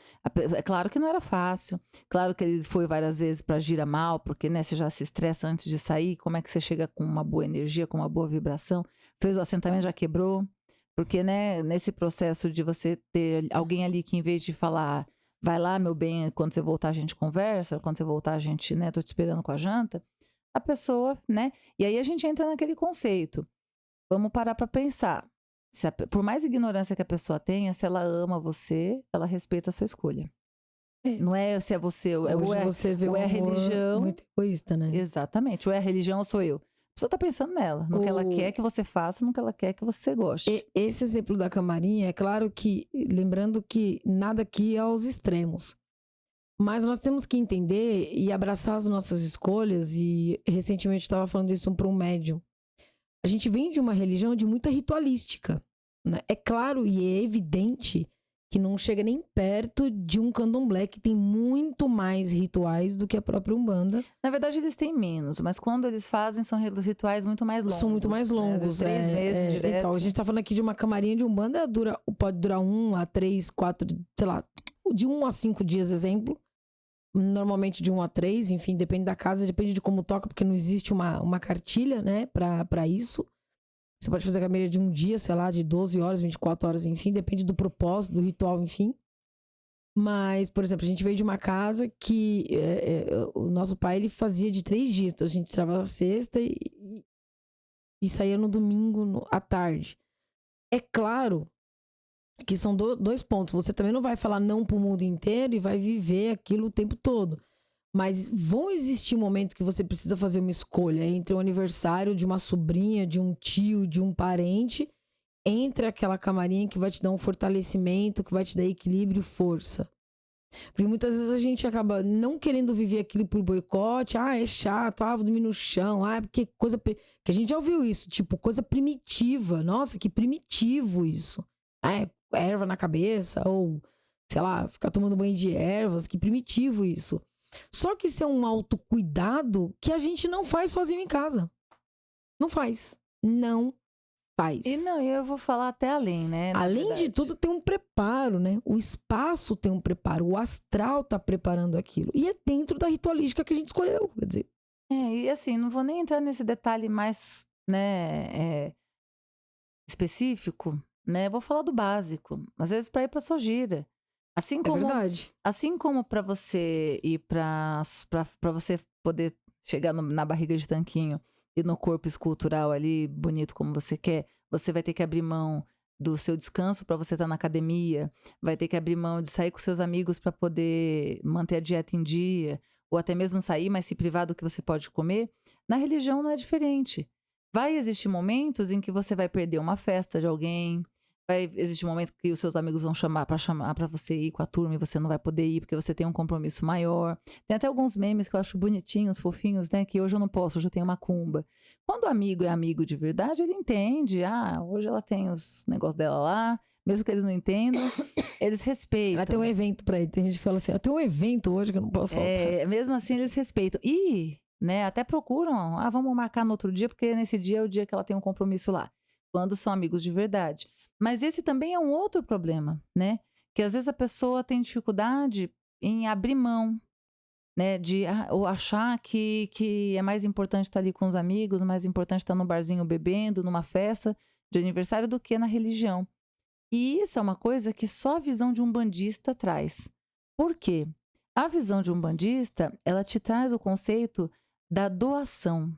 É claro que não era fácil. Claro que ele foi várias vezes para gira mal, porque, né, você já se estressa antes de sair. Como é que você chega com uma boa energia, com uma boa vibração? Fez o assentamento, já quebrou. Porque, né, nesse processo de você ter alguém ali que, em vez de falar, vai lá, meu bem, quando você voltar a gente conversa, quando você voltar a gente, né, tô te esperando com a janta. A pessoa, né? E aí a gente entra naquele conceito. Vamos parar para pensar. Por mais ignorância que a pessoa tenha, se ela ama você, ela respeita a sua escolha. Não é se é você, Hoje você vê ou é a amor religião. muito egoísta, né? Exatamente. Ou é a religião ou sou eu. pessoa tá pensando nela, no que ela quer que você faça, no que ela quer que você goste. Esse exemplo da camarinha, é claro que, lembrando que nada aqui é aos extremos. Mas nós temos que entender e abraçar as nossas escolhas. E recentemente eu estava falando isso para um médium. A gente vem de uma religião de muita ritualística, né? É claro e é evidente que não chega nem perto de um candomblé que tem muito mais rituais do que a própria Umbanda. Na verdade, eles têm menos, mas quando eles fazem, são rituais muito mais longos. São muito mais né? Às longos. vezes 3 meses direto. Então, a gente tá falando aqui de uma camarinha de Umbanda, pode durar 1 a 3, 4, sei lá, de 1 a 5 dias, exemplo. Normalmente de 1 a 3, enfim, depende da casa, depende de como toca, porque não existe uma cartilha, né, pra isso. Você pode fazer a camarinha de um dia, sei lá, de 12 horas, 24 horas, enfim, depende do propósito, do ritual, enfim. Mas, por exemplo, a gente veio de uma casa que o nosso pai, ele fazia de 3 dias. Então, a gente tirava a sexta e saía no domingo à tarde. É claro que são 2 pontos. Você também não vai falar não pro mundo inteiro e vai viver aquilo o tempo todo. Mas vão existir momentos que você precisa fazer uma escolha entre o aniversário de uma sobrinha, de um tio, de um parente, entre aquela camarinha que vai te dar um fortalecimento, que vai te dar equilíbrio e força. Porque muitas vezes a gente acaba não querendo viver aquilo por boicote. Ah, é chato, vou dormir no chão. Ah, porque coisa... Que a gente já ouviu isso, tipo, coisa primitiva. Nossa, que primitivo isso. Erva na cabeça, ou, sei lá, ficar tomando banho de ervas, que primitivo isso. Só que isso é um autocuidado que a gente não faz sozinho em casa. Não faz. Não faz. E não, eu vou falar até além, né? Além de tudo, tem um preparo, né? O espaço tem um preparo, o astral tá preparando aquilo. E é dentro da ritualística que a gente escolheu, quer dizer. E assim, não vou nem entrar nesse detalhe mais, né, específico, né? Vou falar do básico. Às vezes para ir para sua gira. Assim como, verdade. Assim como para você ir para você poder chegar na barriga de tanquinho e no corpo escultural ali, bonito como você quer, você vai ter que abrir mão do seu descanso para você estar na academia, vai ter que abrir mão de sair com seus amigos para poder manter a dieta em dia, ou até mesmo sair, mas se privar do que você pode comer. Na religião não é diferente. Vai existir momentos em que você vai perder uma festa de alguém, vai existir um momento que os seus amigos vão chamar para você ir com a turma e você não vai poder ir porque você tem um compromisso maior. Tem até alguns memes que eu acho bonitinhos, fofinhos, né? Que hoje eu não posso, hoje eu tenho macumba. Quando o amigo é amigo de verdade, ele entende. Ah, hoje ela tem os negócios dela lá. Mesmo que eles não entendam, eles respeitam. Ela tem um evento pra ir. Tem gente que fala assim, eu tenho um evento hoje que eu não posso faltar. Mesmo assim, eles respeitam. E, né, até procuram. Vamos marcar no outro dia, porque nesse dia é o dia que ela tem um compromisso lá. Quando são amigos de verdade. Mas esse também é um outro problema, né? Que às vezes a pessoa tem dificuldade em abrir mão, né? Ou achar que é mais importante estar ali com os amigos, mais importante estar no barzinho bebendo, numa festa de aniversário, do que na religião. E isso é uma coisa que só a visão de um umbandista traz. Por quê? A visão de um umbandista, ela te traz o conceito da doação.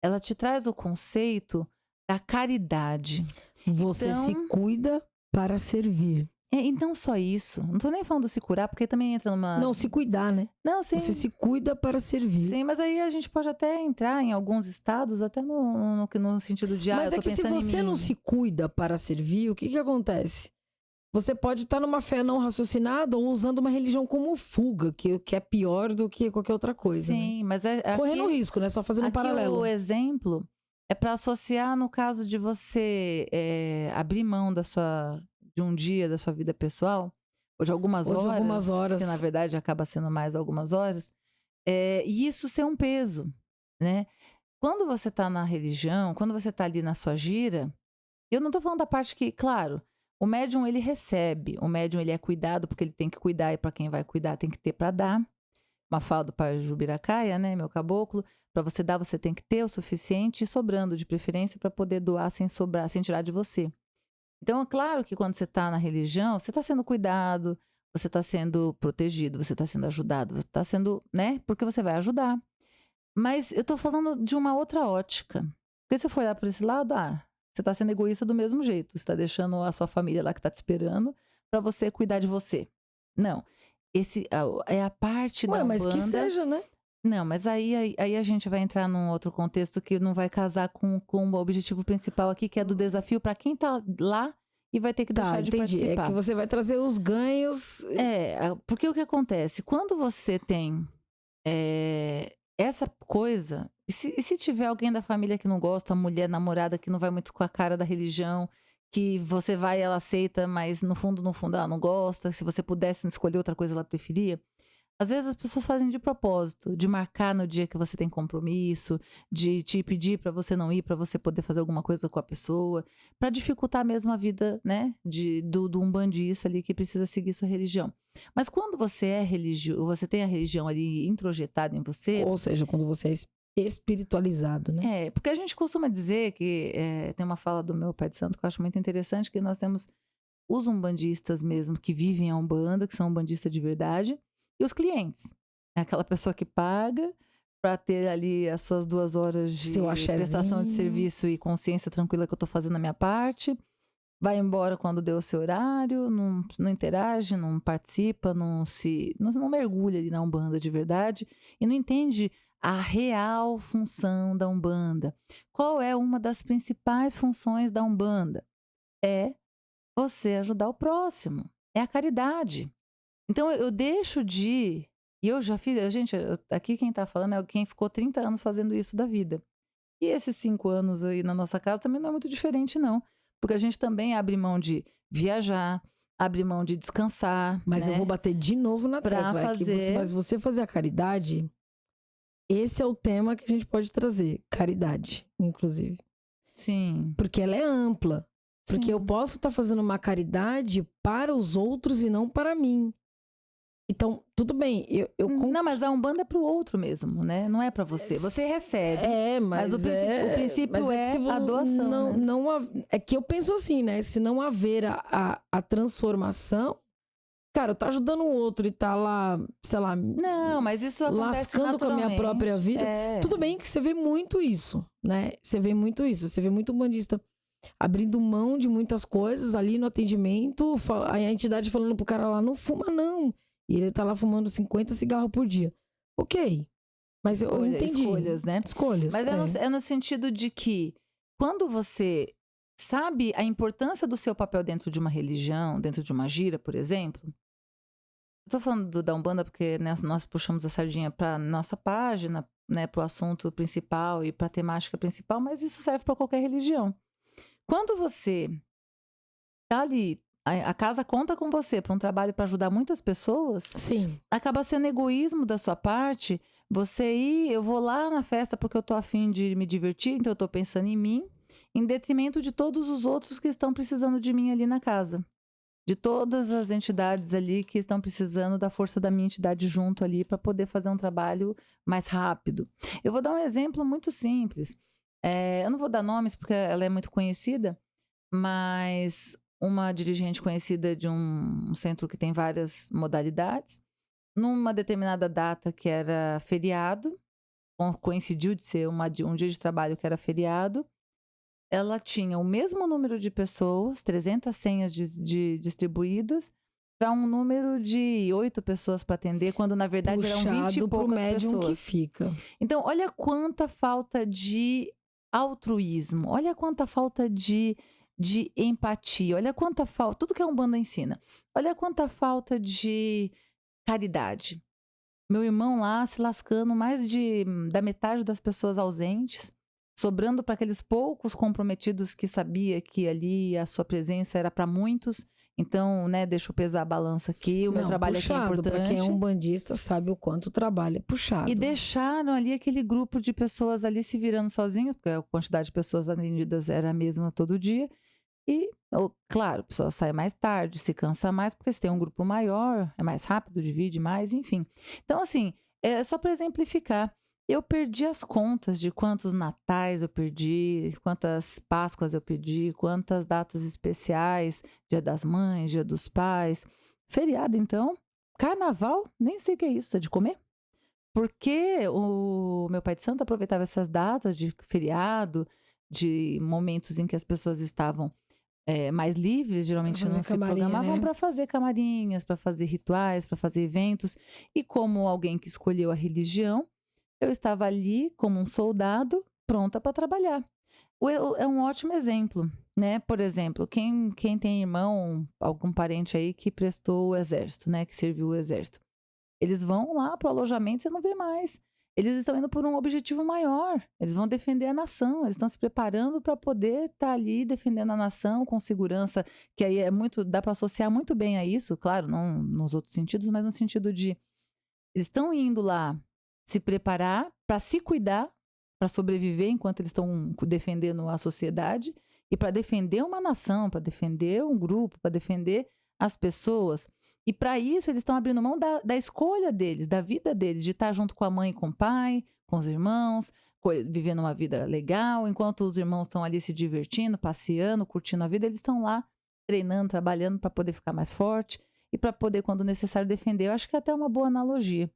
Ela te traz o conceito da caridade. Você Então, se cuida para servir. E não só isso. Não tô nem falando se curar, porque também entra numa... Não, se cuidar, né? Não, sim. Você se cuida para servir. Sim, mas aí a gente pode até entrar em alguns estados, até no sentido de... Mas eu é tô que se pensando em você mim. não se cuida para servir, o que acontece? Você pode estar numa fé não raciocinada ou usando uma religião como fuga, que é pior do que qualquer outra coisa. Sim, né? mas Correndo risco, né? Só fazendo um paralelo. O exemplo é para associar no caso de você abrir mão de um dia da sua vida pessoal, ou de algumas horas, que na verdade acaba sendo mais algumas horas, e isso ser um peso, né? Quando você está na religião, quando você está ali na sua gira, eu não estou falando da parte que, claro, o médium ele recebe, o médium ele é cuidado porque ele tem que cuidar e para quem vai cuidar tem que ter para dar. Uma fala do pai Jubiracaia, né, meu caboclo, para você dar você tem que ter o suficiente e sobrando de preferência para poder doar sem sobrar, sem tirar de você. Então é claro que quando você está na religião, você está sendo cuidado, você está sendo protegido, você está sendo ajudado, você está sendo, né, porque você vai ajudar. Mas eu estou falando de uma outra ótica. Porque se eu for olhar por esse lado, você está sendo egoísta do mesmo jeito. Você está deixando a sua família lá que está te esperando para você cuidar de você. Não. Esse é a parte da mas Umbanda. que seja, né? Não, mas aí a gente vai entrar num outro contexto que não vai casar com o objetivo principal aqui, que é do desafio para quem tá lá e vai ter que Tá, deixar de entendi. É que participar. você vai trazer os ganhos. Porque o que acontece? Quando você tem essa coisa, e se tiver alguém da família que não gosta, mulher, namorada que não vai muito com a cara da religião, que você vai e ela aceita, mas no fundo ela não gosta, se você pudesse escolher outra coisa ela preferia. Às vezes as pessoas fazem de propósito, de marcar no dia que você tem compromisso, de te pedir para você não ir, para você poder fazer alguma coisa com a pessoa, para dificultar mesmo a vida, né, do umbandista ali que precisa seguir sua religião. Mas quando você é religioso, você tem a religião ali introjetada em você, Ou seja, quando você é espiritualizado, né? porque a gente costuma dizer que tem uma fala do meu pai de santo que eu acho muito interessante, que nós temos os umbandistas mesmo que vivem a umbanda, que são umbandistas de verdade, e os clientes. É aquela pessoa que paga para ter ali as suas 2 horas de Seu prestação de axézinho. serviço e consciência tranquila que eu tô fazendo a minha parte. Vai embora quando deu o seu horário, não interage, não participa, não mergulha ali na Umbanda de verdade e não entende a real função da Umbanda. Qual é uma das principais funções da Umbanda? É você ajudar o próximo. É a caridade. Então eu deixo de. E eu já fiz. Gente, aqui quem tá falando é quem ficou 30 anos fazendo isso da vida. E esses 5 anos aí na nossa casa também não é muito diferente, não. Porque a gente também abre mão de viajar, abre mão de descansar. Mas eu né? vou bater de novo na Pra tecla. fazer. Mas você fazer a caridade, esse é o tema que a gente pode trazer. Caridade, inclusive. Sim. Porque ela é ampla. Porque Sim. eu posso estar fazendo uma caridade para os outros e não para mim. Então, tudo bem, Não, mas a Umbanda é pro outro mesmo, né? Não é pra você. Você recebe. mas o princípio que é se a doação. não, né? não, é que eu penso assim, né? Se não haver a transformação, cara, eu tô ajudando o outro e tá lá, sei lá, Não, mas isso acontece lascando com a minha naturalmente. própria vida. É. Tudo bem que você vê muito isso, né? Você vê muito isso. Você vê muito bandista abrindo mão de muitas coisas ali no atendimento, a entidade falando pro cara lá, não fuma não. E ele tá lá fumando 50 cigarros por dia. Ok. Mas eu entendi. Escolhas, né? Escolhas. Mas é no sentido de que quando você sabe a importância do seu papel dentro de uma religião, dentro de uma gira, por exemplo. Eu tô falando da Umbanda porque nós puxamos a sardinha pra nossa página, né, pro assunto principal e pra temática principal, mas isso serve para qualquer religião. Quando você tá ali, a casa conta com você para um trabalho para ajudar muitas pessoas, Sim. acaba sendo egoísmo da sua parte você ir, eu vou lá na festa porque eu tô afim de me divertir, então eu tô pensando em mim, em detrimento de todos os outros que estão precisando de mim ali na casa. De todas as entidades ali que estão precisando da força da minha entidade junto ali para poder fazer um trabalho mais rápido. Eu vou dar um exemplo muito simples. Eu não vou dar nomes porque ela é muito conhecida, mas uma dirigente conhecida de um centro que tem várias modalidades, numa determinada data que era feriado, coincidiu de ser um dia de trabalho que era feriado, ela tinha o mesmo número de pessoas, 300 senhas distribuídas, para um número de 8 pessoas para atender, quando na verdade eram 20 e poucas pessoas. Que fica. Então, olha quanta falta de altruísmo, olha quanta falta de empatia, olha quanta falta, tudo que a Umbanda ensina, olha quanta falta de caridade. Meu irmão lá se lascando, mais da metade das pessoas ausentes, sobrando para aqueles poucos comprometidos que sabia que ali a sua presença era para muitos. Então, né, deixa eu pesar a balança aqui, o meu trabalho aqui é importante. Para quem é um bandista sabe o quanto o trabalho é puxado. E deixaram ali aquele grupo de pessoas ali se virando sozinho, porque a quantidade de pessoas atendidas era a mesma todo dia. E, claro, a pessoa sai mais tarde, se cansa mais, porque se tem um grupo maior, é mais rápido, divide mais, enfim. Então, assim, só para exemplificar, eu perdi as contas de quantos natais eu perdi, quantas Páscoas eu perdi, quantas datas especiais, Dia das Mães, Dia dos Pais, feriado então, Carnaval, nem sei o que é isso, é de comer? Porque o meu pai de santo aproveitava essas datas de feriado, de momentos em que as pessoas estavam mais livres, geralmente não se programavam, para fazer camarinhas, para fazer rituais, para fazer eventos. E como alguém que escolheu a religião, eu estava ali como um soldado, pronta para trabalhar. É um ótimo exemplo, né? Por exemplo, quem tem irmão, algum parente aí que prestou o exército, né? Que serviu o exército. Eles vão lá pro alojamento e você não vê mais. Eles estão indo por um objetivo maior. Eles vão defender a nação. Eles estão se preparando para poder estar ali defendendo a nação com segurança, que aí é muito, dá para associar muito bem a isso, claro, não nos outros sentidos, mas no sentido de eles estão indo lá se preparar para se cuidar, para sobreviver enquanto eles estão defendendo a sociedade e para defender uma nação, para defender um grupo, para defender as pessoas. E para isso eles estão abrindo mão da escolha deles, da vida deles, de estar junto com a mãe e com o pai, com os irmãos, vivendo uma vida legal, enquanto os irmãos estão ali se divertindo, passeando, curtindo a vida, eles estão lá treinando, trabalhando para poder ficar mais forte e para poder, quando necessário, defender. Eu acho que é até uma boa analogia.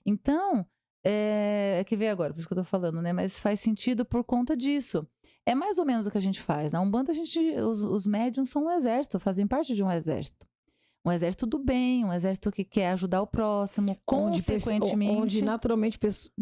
Então, é que veio agora, por isso que eu tô falando, né? Mas faz sentido por conta disso. É mais ou menos o que a gente faz. Na Umbanda, os médiuns são um exército, fazem parte de um exército. Um exército do bem, um exército que quer ajudar o próximo, consequentemente... Onde naturalmente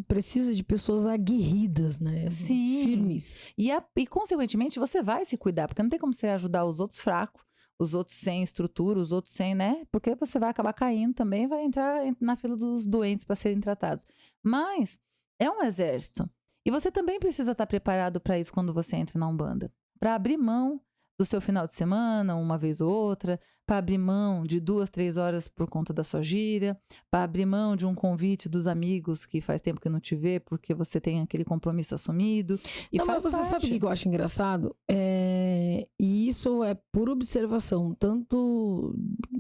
precisa de pessoas aguerridas, né? Sim. Firmes. E, consequentemente, você vai se cuidar, porque não tem como você ajudar os outros fracos, os outros sem estrutura, os outros sem, né? Porque você vai acabar caindo também, vai entrar na fila dos doentes para serem tratados. Mas é um exército. E você também precisa estar preparado para isso quando você entra na Umbanda. Para abrir mão do seu final de semana, uma vez ou outra, para abrir mão de 2, 3 horas por conta da sua gíria, para abrir mão de um convite dos amigos que faz tempo que não te vê, porque você tem aquele compromisso assumido. E não, faz mas você parte. sabe o que eu acho engraçado? E isso é por observação, tanto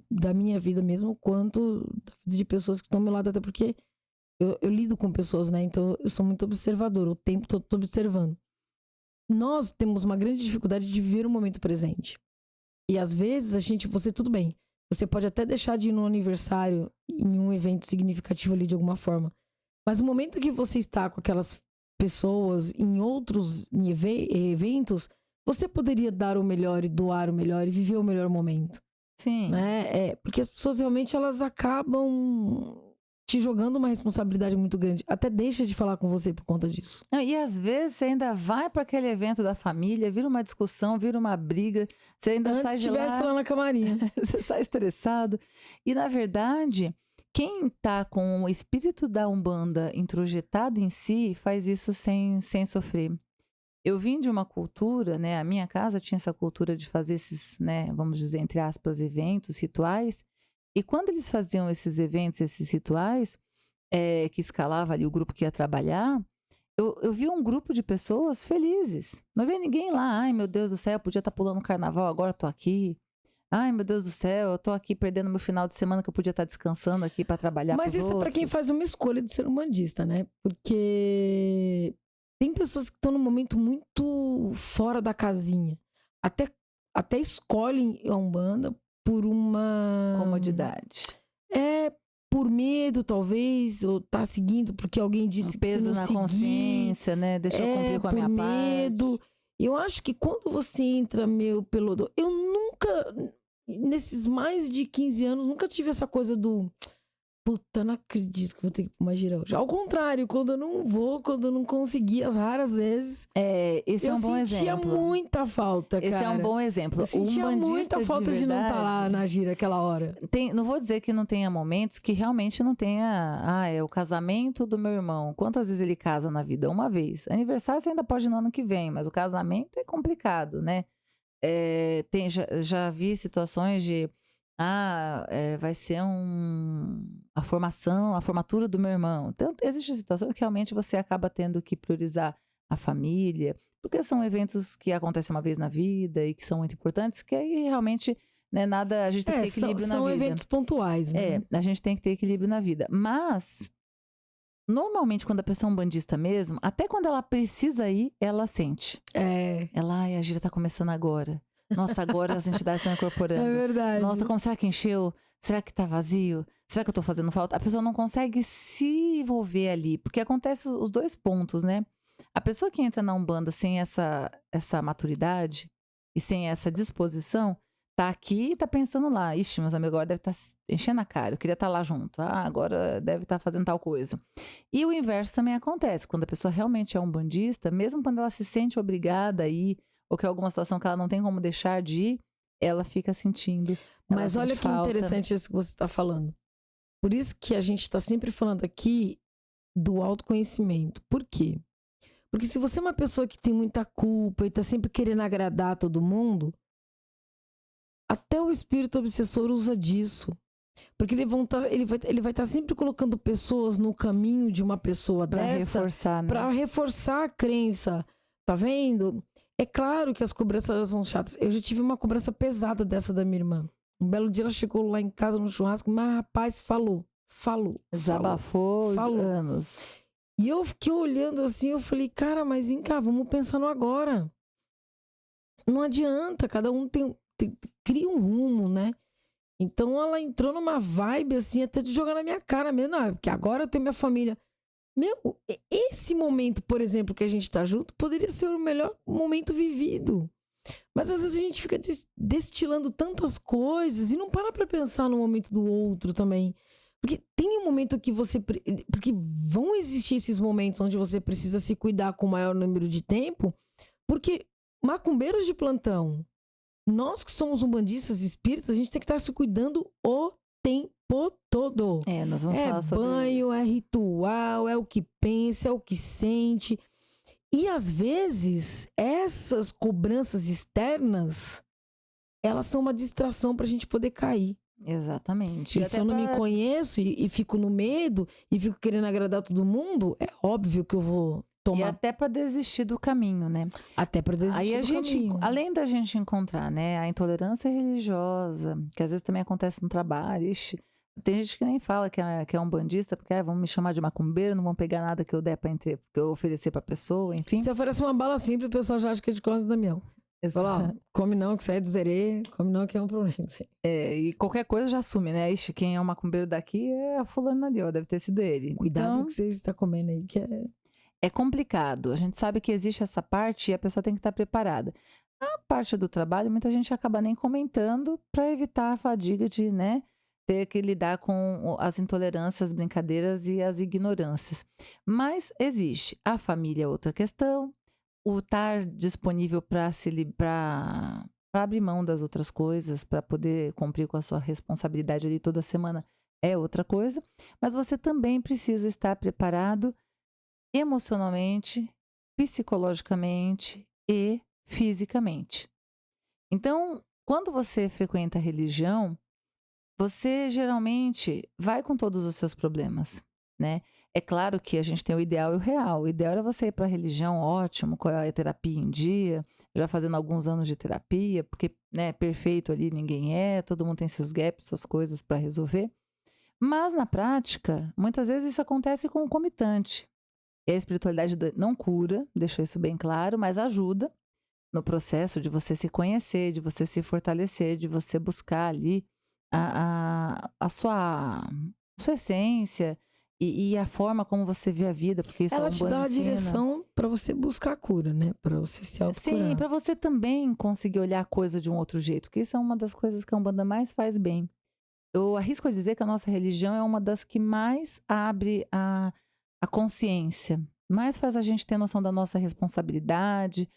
da minha vida mesmo, quanto da vida de pessoas que estão ao meu lado, até porque eu lido com pessoas, né? Então eu sou muito observadora, o tempo todo tô observando. Nós temos uma grande dificuldade de viver o momento presente. E às vezes você tudo bem. Você pode até deixar de ir no aniversário, em um evento significativo ali de alguma forma. Mas o momento que você está com aquelas pessoas em outros eventos, você poderia dar o melhor e doar o melhor e viver o melhor momento. Sim. Né? Porque as pessoas realmente elas acabam te jogando uma responsabilidade muito grande. Até deixa de falar com você por conta disso. E às vezes você ainda vai para aquele evento da família, vira uma discussão, vira uma briga, você ainda sai de lá na camarinha. Você sai estressado. E na verdade, quem tá com o espírito da Umbanda introjetado em si, faz isso sem sofrer. Eu vim de uma cultura, né? A minha casa tinha essa cultura de fazer esses, né? Vamos dizer, entre aspas, eventos, rituais. E quando eles faziam esses eventos, esses rituais, que escalava ali o grupo que ia trabalhar, eu vi um grupo de pessoas felizes. Não via ninguém lá, ai meu Deus do céu, eu podia estar pulando carnaval, agora eu tô aqui. Ai meu Deus do céu, eu tô aqui perdendo meu final de semana que eu podia estar descansando aqui para trabalhar. Mas isso é para quem faz uma escolha de ser umbandista, né? Porque tem pessoas que estão num momento muito fora da casinha. Até escolhem a Umbanda por uma... comodidade. Por medo, talvez, ou tá seguindo porque alguém disse que se não na seguir, consciência, né? Deixa eu cumprir com a minha medo. parte. Eu acho que quando você entra pelo... Eu nunca, nesses mais de 15 anos, nunca tive essa coisa do... Puta, não acredito que vou ter que ir pra uma gira hoje. Ao contrário, quando eu não consegui, as raras vezes... Esse é um bom exemplo. Eu sentia muita falta, cara. Esse é um bom exemplo. Eu sentia muita falta de não estar lá na gira aquela hora. Não vou dizer que não tenha momentos que realmente não tenha... é o casamento do meu irmão. Quantas vezes ele casa na vida? Uma vez. Aniversário você ainda pode ir no ano que vem, mas o casamento é complicado, né? Já vi situações de... vai ser a formatura do meu irmão. Então, existem situações que realmente você acaba tendo que priorizar a família, porque são eventos que acontecem uma vez na vida e que são muito importantes, que aí realmente, né, a gente tem que ter equilíbrio na vida. São eventos pontuais, né? A gente tem que ter equilíbrio na vida. Mas, normalmente, quando a pessoa é um bandista mesmo, até quando ela precisa ir, ela sente. A gira tá começando agora. Nossa, agora as entidades estão incorporando. É verdade. Nossa, como será que encheu? Será que tá vazio? Será que eu tô fazendo falta? A pessoa não consegue se envolver ali, porque acontece os dois pontos, né? A pessoa que entra na Umbanda sem essa maturidade e sem essa disposição, tá aqui e tá pensando lá. Ixi, meus amigos agora devem estar enchendo a cara. Eu queria estar lá junto. Ah, agora deve estar fazendo tal coisa. E o inverso também acontece. Quando a pessoa realmente é um bandista, mesmo quando ela se sente obrigada a ir, ou que é alguma situação que ela não tem como deixar de ir, ela fica sentindo. Ela Mas olha sente que falta. interessante isso que você está falando. Por isso que a gente está sempre falando aqui do autoconhecimento. Por quê? Porque se você é uma pessoa que tem muita culpa e está sempre querendo agradar todo mundo, até o espírito obsessor usa disso. Porque ele vai estar sempre colocando pessoas no caminho de uma pessoa Pra dessa reforçar, né? para reforçar a crença. Tá vendo? É claro que as cobranças são chatas. Eu já tive uma cobrança pesada dessa da minha irmã. Um belo dia ela chegou lá em casa no churrasco, mas rapaz, falou. Desabafou falou. anos. E eu fiquei olhando assim, eu falei, cara, mas vem cá, vamos pensar no agora. Não adianta, cada um cria um rumo, né? Então ela entrou numa vibe assim, até de jogar na minha cara mesmo, não, porque agora eu tenho minha família. Meu, esse momento, por exemplo, que a gente tá junto, poderia ser o melhor momento vivido. Mas às vezes a gente fica destilando tantas coisas e não para pra pensar no momento do outro também. Porque tem um momento que você... Porque vão existir esses momentos onde você precisa se cuidar com o maior número de tempo, porque macumbeiros de plantão, nós que somos umbandistas espíritas, a gente tem que estar se cuidando o tempo todo. É, nós vamos falar sobre banho, isso. é ritual, é o que pensa, é o que sente. E às vezes, essas cobranças externas, elas são uma distração pra gente poder cair. Exatamente. E se eu não me conheço e fico no medo e fico querendo agradar todo mundo, é óbvio que eu vou E tomar até para desistir do caminho, né? até pra desistir Aí a do gente, caminho. além da gente encontrar, né, a intolerância religiosa, que às vezes também acontece no trabalho. Ixi, tem gente que nem fala que é um bandista, porque vão me chamar de macumbeiro, não vão pegar nada que eu der que eu oferecer pra pessoa, enfim. Se oferece uma bala simples, o pessoal já acha que é de Cosme e Damião. Fala, ó, come não, que isso aí é do Zerê, come não, que é um problema. E qualquer coisa já assume, né? Ixi, quem é o macumbeiro daqui é a fulana ali, ó, deve ter sido ele. Cuidado Então, com o que você está comendo aí, que é... é complicado. A gente sabe que existe essa parte e a pessoa tem que estar preparada. A parte do trabalho, muita gente acaba nem comentando para evitar a fadiga de, né, ter que lidar com as intolerâncias, as brincadeiras e as ignorâncias. Mas existe. A família é outra questão. O estar disponível para abrir mão das outras coisas, para poder cumprir com a sua responsabilidade ali toda semana é outra coisa. Mas você também precisa estar preparado emocionalmente, psicologicamente e fisicamente. Então, quando você frequenta a religião, você geralmente vai com todos os seus problemas, né? É claro que a gente tem o ideal e o real. O ideal era você ir para a religião, ótimo, com a terapia em dia, já fazendo alguns anos de terapia, porque, né, perfeito ali ninguém é, todo mundo tem seus gaps, suas coisas para resolver. Mas na prática, muitas vezes isso acontece concomitante. E a espiritualidade não cura, deixa isso bem claro, mas ajuda no processo de você se conhecer, de você se fortalecer, de você buscar ali a sua essência e a forma como você vê a vida, porque isso Ela é um te bom dá uma ensino. direção pra você buscar a cura, né? Pra você se autocurar. Sim, para você também conseguir olhar a coisa de um outro jeito, porque isso é uma das coisas que a Umbanda mais faz bem. Eu arrisco a dizer que a nossa religião é uma das que mais abre a consciência, mais faz a gente ter noção da nossa responsabilidade,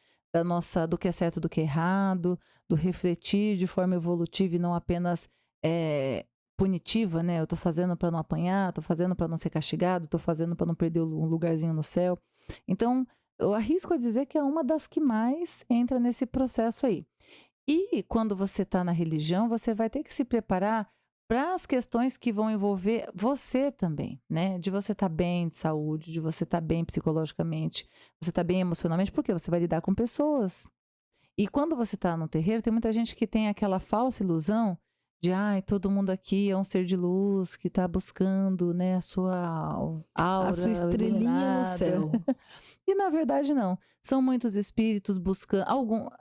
do que é certo, do que é errado, do refletir de forma evolutiva e não apenas punitiva, né? Eu tô fazendo para não apanhar, tô fazendo para não ser castigado, tô fazendo para não perder um lugarzinho no céu. Então, eu arrisco a dizer que é uma das que mais entra nesse processo aí. E quando você está na religião, você vai ter que se preparar para as questões que vão envolver você também, né? De você estar bem de saúde, de você estar bem psicologicamente, você estar bem emocionalmente, porque você vai lidar com pessoas. E quando você está no terreiro, tem muita gente que tem aquela falsa ilusão de, todo mundo aqui é um ser de luz que está buscando, né, a sua aura, A sua estrelinha iluminada. no céu. E na verdade não. São muitos espíritos buscando,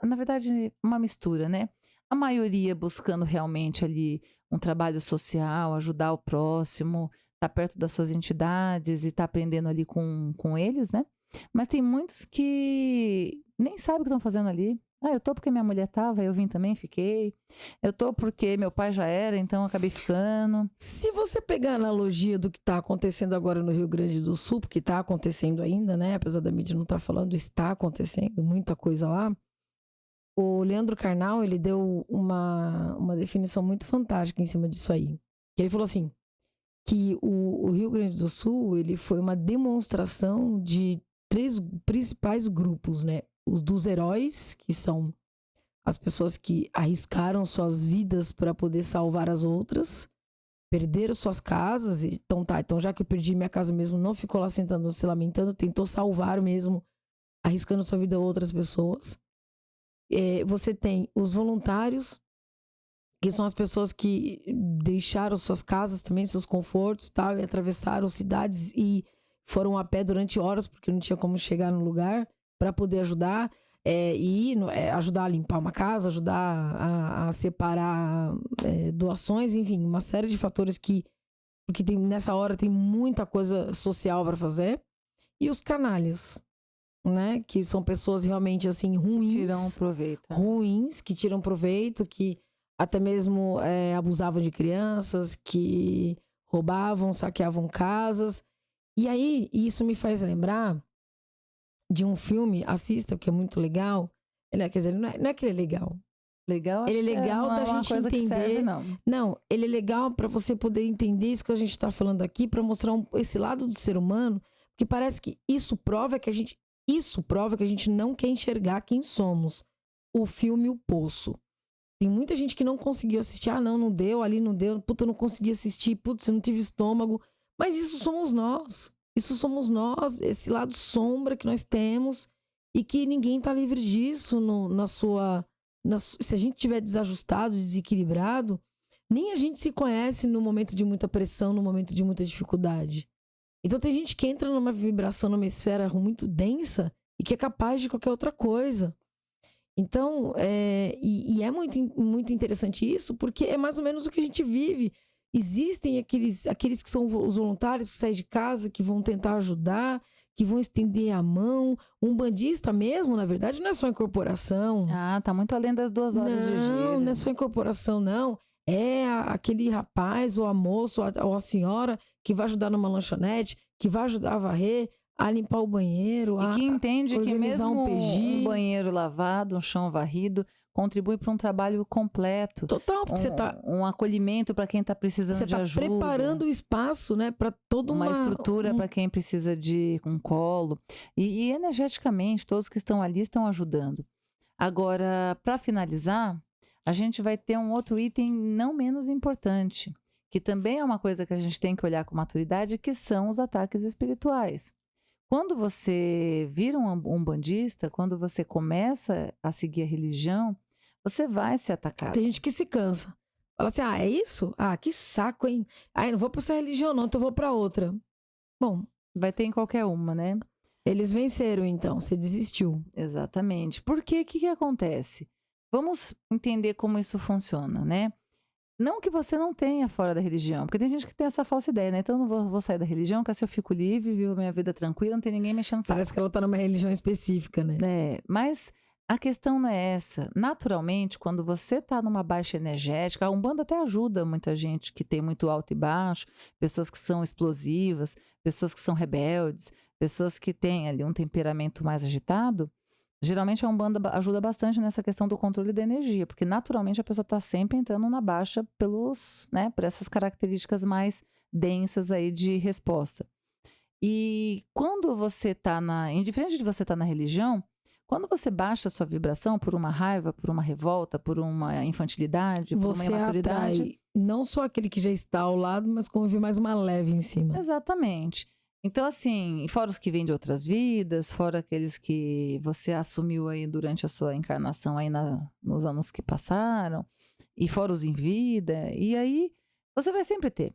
na verdade, uma mistura, né? A maioria buscando realmente ali um trabalho social, ajudar o próximo, estar perto das suas entidades e estar aprendendo ali com eles, né? Mas tem muitos que nem sabem o que estão fazendo ali, Ah, eu tô porque minha mulher tava, eu vim também, fiquei. Eu tô porque meu pai já era, então acabei ficando. Se você pegar a analogia do que está acontecendo agora no Rio Grande do Sul, porque está acontecendo ainda, né? Apesar da mídia não estar falando, está acontecendo muita coisa lá. O Leandro Carnal, ele deu uma definição muito fantástica em cima disso aí. Ele falou assim, que o Rio Grande do Sul, ele foi uma demonstração de 3 principais grupos, né? Os dos heróis, que são as pessoas que arriscaram suas vidas para poder salvar as outras, perderam suas casas, então tá, então já que eu perdi minha casa mesmo, não ficou lá sentando, se lamentando, tentou salvar mesmo, arriscando sua vida a outras pessoas. Você tem os voluntários, que são as pessoas que deixaram suas casas também, seus confortos, tal, e atravessaram cidades e foram a pé durante horas, porque não tinha como chegar no lugar, para poder ajudar, ajudar a limpar uma casa, ajudar a separar doações, enfim, uma série de fatores porque nessa hora tem muita coisa social para fazer. E os canalhas, né, que são pessoas realmente assim Tiram proveito. ruins, que tiram proveito, que até mesmo abusavam de crianças, que roubavam, saqueavam casas. E aí, isso me faz lembrar de um filme, assista, que é muito legal. Quer dizer, não é que ele é legal. Legal, Ele é acho que legal não da é uma gente coisa que entender. serve, não. Não, ele é legal para você poder entender isso que a gente está falando aqui, para mostrar esse lado do ser humano, porque parece que isso prova que a gente não quer enxergar quem somos. O filme O Poço. Tem muita gente que não conseguiu assistir. Ah, não deu, ali não deu. Puta, eu não consegui assistir. Putz, eu não tive estômago. Mas isso somos nós. Isso somos nós. Esse lado sombra que nós temos. E que ninguém tá livre disso se a gente tiver desajustado, desequilibrado, nem a gente se conhece no momento de muita pressão, no momento de muita dificuldade. Então tem gente que entra numa vibração, numa esfera muito densa e que é capaz de qualquer outra coisa. Então, é muito, muito interessante isso, porque é mais ou menos o que a gente vive. Existem aqueles que são os voluntários que saem de casa, que vão tentar ajudar, que vão estender a mão. Um bandista mesmo, na verdade, não é só incorporação. Ah, tá muito além das 2 horas de giro. Não é só incorporação, não. É aquele rapaz, ou a moça, ou a senhora que vai ajudar numa lanchonete, que vai ajudar a varrer, a limpar o banheiro, E que entende que organizar mesmo um PG. um banheiro lavado, um chão varrido, contribui para um trabalho completo. Total, porque você tá Um acolhimento para quem está precisando de ajuda. preparando o espaço, né, para toda uma estrutura para quem precisa de um colo. E energeticamente, todos que estão ali estão ajudando. Agora, para finalizar, a gente vai ter um outro item não menos importante, que também é uma coisa que a gente tem que olhar com maturidade, que são os ataques espirituais. Quando você vira um umbandista, quando você começa a seguir a religião, você vai ser atacado. Tem gente que se cansa. Fala assim, é isso? Ah, que saco, hein? Eu não vou pra essa religião não, então eu vou pra outra. Bom, vai ter em qualquer uma, né? Eles venceram, então. Você desistiu. Exatamente. Porque o que acontece? Vamos entender como isso funciona, né? Não que você não tenha fora da religião, porque tem gente que tem essa falsa ideia, né? Então eu não vou sair da religião, que assim eu fico livre, vivo a minha vida tranquila, não tem ninguém mexendo no saco. Parece que ela tá numa religião específica, né? Mas a questão não é essa. Naturalmente, quando você tá numa baixa energética, a Umbanda até ajuda muita gente que tem muito alto e baixo, pessoas que são explosivas, pessoas que são rebeldes, pessoas que têm ali um temperamento mais agitado. Geralmente a Umbanda ajuda bastante nessa questão do controle da energia, porque naturalmente a pessoa está sempre entrando na baixa por essas características mais densas aí de resposta. E quando você está indiferente de você estar na religião, quando você baixa a sua vibração por uma raiva, por uma revolta, por uma infantilidade, por uma imaturidade, atrai não só aquele que já está ao lado, mas como vir mais uma leve em cima. Exatamente. Então, assim, fora os que vêm de outras vidas, fora aqueles que você assumiu aí durante a sua encarnação aí nos anos que passaram, e fora os em vida, e aí você vai sempre ter.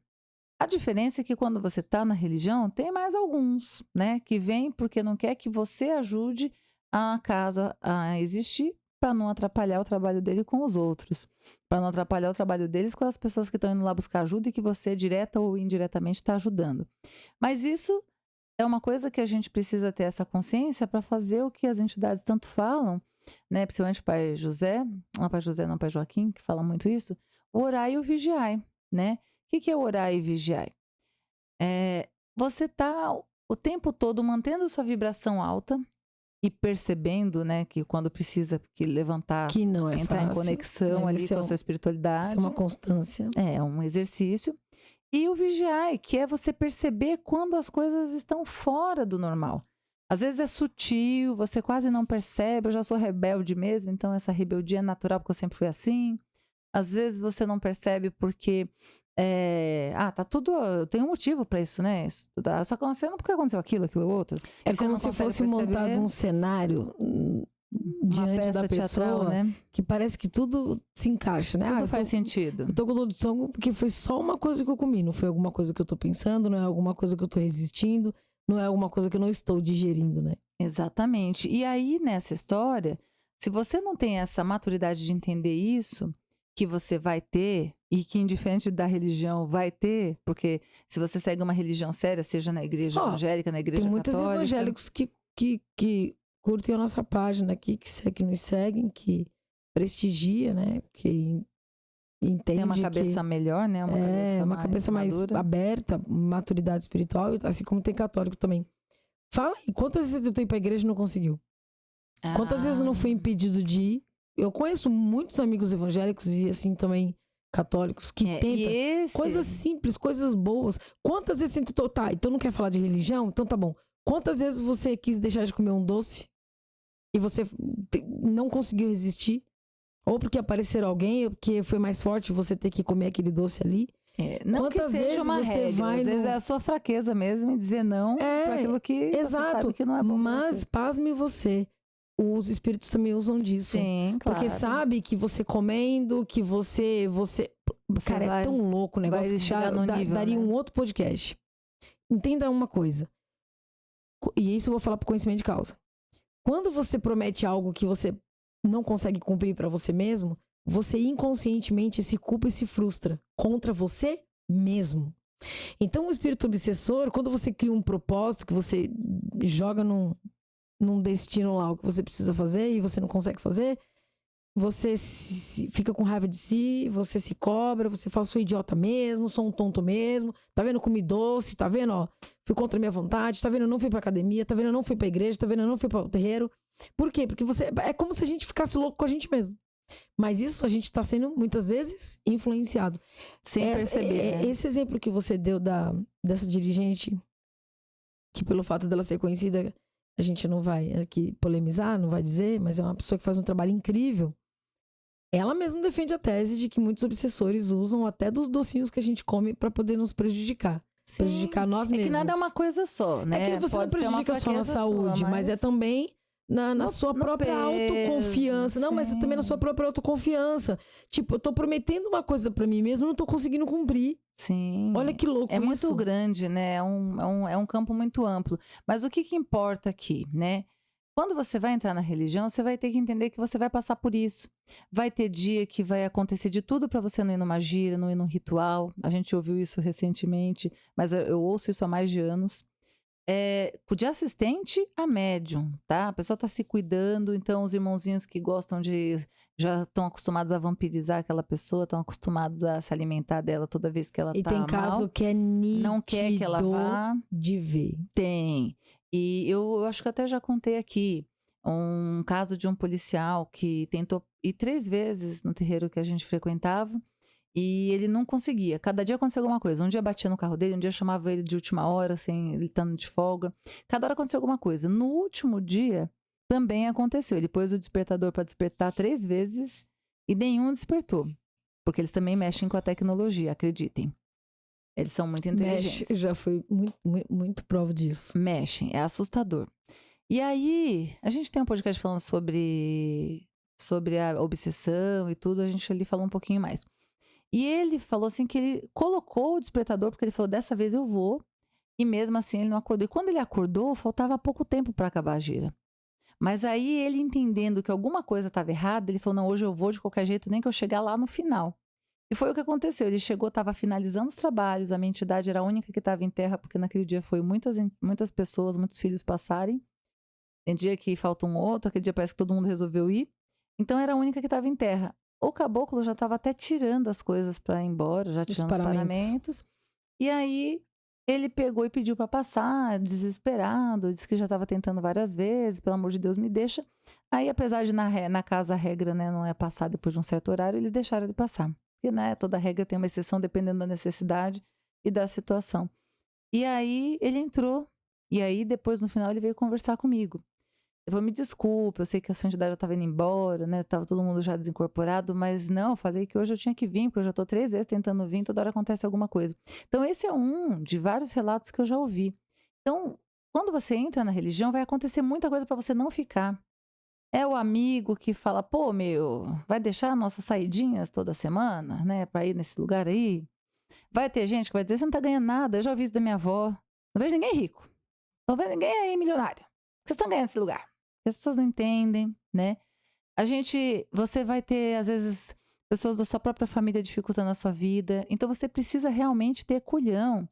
A diferença é que quando você está na religião, tem mais alguns, né? Que vêm porque não quer que você ajude a casa a existir para não atrapalhar o trabalho dele com os outros. Para não atrapalhar o trabalho deles com as pessoas que estão indo lá buscar ajuda e que você, direta ou indiretamente, está ajudando. Mas isso é uma coisa que a gente precisa ter essa consciência para fazer o que as entidades tanto falam, né? Principalmente o pai José, não pai José, não pai Joaquim, que fala muito isso, o orai e o vigiai, né? O que é orai e vigiai? Você tá o tempo todo mantendo sua vibração alta e percebendo, né, que quando precisa que levantar, Que não é entrar em fácil, conexão mas ali isso com a sua isso é espiritualidade. uma constância. É um exercício. E o vigiai, que é você perceber quando as coisas estão fora do normal. Às vezes é sutil, você quase não percebe. Eu já sou rebelde mesmo, então essa rebeldia é natural porque eu sempre fui assim. Às vezes você não percebe porque tá tudo. Tem um motivo para isso, né? Isso só acontecendo porque aconteceu aquilo outro. É E você como não se consegue fosse montado perceber. um cenário Uma diante peça da teatral, pessoa, né? que parece que tudo se encaixa, né? Tudo faz sentido. Eu tô com dor de estômago porque foi só uma coisa que eu comi, não foi alguma coisa que eu tô pensando, não é alguma coisa que eu tô resistindo, não é alguma coisa que eu não estou digerindo, né? Exatamente. E aí, nessa história, se você não tem essa maturidade de entender isso, que você vai ter, e que indiferente da religião vai ter, porque se você segue uma religião séria, seja na igreja Ó, evangélica, na igreja Tem muitos católica. evangélicos que curtem a nossa página aqui, que nos seguem, que prestigia, né? Que entende Tem uma cabeça melhor, né? uma cabeça mais madura. aberta, maturidade espiritual, assim como tem católico também. Fala aí, quantas vezes eu tô indo pra igreja e não conseguiu? Quantas vezes eu não fui impedido de ir? Eu conheço muitos amigos evangélicos e assim também católicos que tentam coisas simples, coisas boas. Quantas vezes você tentou, tá, então não quer falar de religião? Então tá bom. Quantas vezes você quis deixar de comer um doce e você não conseguiu resistir? Ou porque apareceram alguém, ou porque foi mais forte você ter que comer aquele doce ali? Não Quantas que seja vezes uma você regra, vai às vezes no- é a sua fraqueza mesmo em dizer não para aquilo que você Exato. sabe que não é bom pra Mas você. pasme você. Os espíritos também usam disso. Sim, claro. Porque sabe que você comendo, que você cara, vai- é tão louco o negócio vai que chegar no nível, daria né? um outro podcast. Entenda uma coisa. E isso eu vou falar por conhecimento de causa. Quando você promete algo que você não consegue cumprir pra você mesmo, você inconscientemente se culpa e se frustra contra você mesmo. Então, o espírito obsessor, quando você cria um propósito que você joga num destino lá o que você precisa fazer e você não consegue fazer, você fica com raiva de si, você se cobra, você fala, sou idiota mesmo, sou um tonto mesmo, tá vendo, comi doce, tá vendo, ó, fui contra a minha vontade, tá vendo, eu não fui pra academia, tá vendo, eu não fui pra igreja, tá vendo, eu não fui pro terreiro. Por quê? Porque é como se a gente ficasse louco com a gente mesmo. Mas isso a gente tá sendo, muitas vezes, influenciado. Sem perceber, né? Esse exemplo que você deu dessa dirigente, que pelo fato dela ser conhecida, a gente não vai aqui polemizar, não vai dizer, mas é uma pessoa que faz um trabalho incrível. Ela mesma defende a tese de que muitos obsessores usam até dos docinhos que a gente come para poder nos prejudicar. Sim. Prejudicar nós mesmos. É que nada é uma coisa só, né? É que você Pode não prejudica só na saúde, mas é também na sua própria autoconfiança. Não, mas é também na sua própria autoconfiança. Tipo, eu tô prometendo uma coisa para mim mesmo, não tô conseguindo cumprir. Sim. Olha que louco É isso. muito grande, né? É um campo muito amplo. Mas o que importa aqui, né? Quando você vai entrar na religião, você vai ter que entender que você vai passar por isso. Vai ter dia que vai acontecer de tudo para você não ir numa gira, não ir num ritual. A gente ouviu isso recentemente, mas eu ouço isso há mais de anos. De assistente a médium, tá? A pessoa tá se cuidando, então os irmãozinhos que gostam já estão acostumados a vampirizar aquela pessoa, estão acostumados a se alimentar dela toda vez que ela E tá tem mal. caso que é nítido Não quer que ela vá. de ver. Tem. E eu acho que até já contei aqui um caso de um policial que tentou ir 3 vezes no terreiro que a gente frequentava e ele não conseguia. Cada dia acontecia alguma coisa. Um dia batia no carro dele, um dia chamava ele de última hora, assim, ele estando de folga. Cada hora acontecia alguma coisa. No último dia, também aconteceu. Ele pôs o despertador para despertar 3 vezes e nenhum despertou. Porque eles também mexem com a tecnologia, acreditem. Eles são muito inteligentes. Já foi muito prova disso. Mexem, é assustador. E aí, a gente tem um podcast falando sobre a obsessão e tudo, a gente ali falou um pouquinho mais. E ele falou assim que ele colocou o despertador, porque ele falou, dessa vez eu vou. E mesmo assim ele não acordou. E quando ele acordou, faltava pouco tempo para acabar a gira. Mas aí ele entendendo que alguma coisa estava errada, ele falou, não, hoje eu vou de qualquer jeito, nem que eu chegar lá no final. E foi o que aconteceu. Ele chegou, estava finalizando os trabalhos, a minha entidade era a única que estava em terra, porque naquele dia foi muitas pessoas, muitos filhos passarem. Tem dia que falta um outro, aquele dia parece que todo mundo resolveu ir. Então era a única que estava em terra. O caboclo já estava até tirando as coisas para ir embora, já tirando os paramentos. E aí ele pegou e pediu para passar, desesperado, disse que já estava tentando várias vezes, pelo amor de Deus, me deixa. Aí, apesar de na casa a regra, né, não é passar depois de um certo horário, eles deixaram ele passar. Porque, né, toda regra tem uma exceção dependendo da necessidade e da situação. E aí ele entrou. E aí depois, no final, ele veio conversar comigo. Eu falei, me desculpa, eu sei que a sua entidade já estava indo embora, né? Tava todo mundo já desincorporado, mas não, eu falei que hoje eu tinha que vir, porque eu já tô 3 vezes tentando vir, toda hora acontece alguma coisa. Então, esse é um de vários relatos que eu já ouvi. Então, quando você entra na religião, vai acontecer muita coisa para você não ficar. É o amigo que fala, pô, meu, vai deixar nossas saidinhas toda semana, né? Pra ir nesse lugar aí. Vai ter gente que vai dizer, você não tá ganhando nada, eu já ouvi isso da minha avó. Não vejo ninguém rico. Não vejo ninguém aí milionário. Vocês estão ganhando esse lugar. As pessoas não entendem, né? Você vai ter, às vezes, pessoas da sua própria família dificultando a sua vida. Então, você precisa realmente ter culhão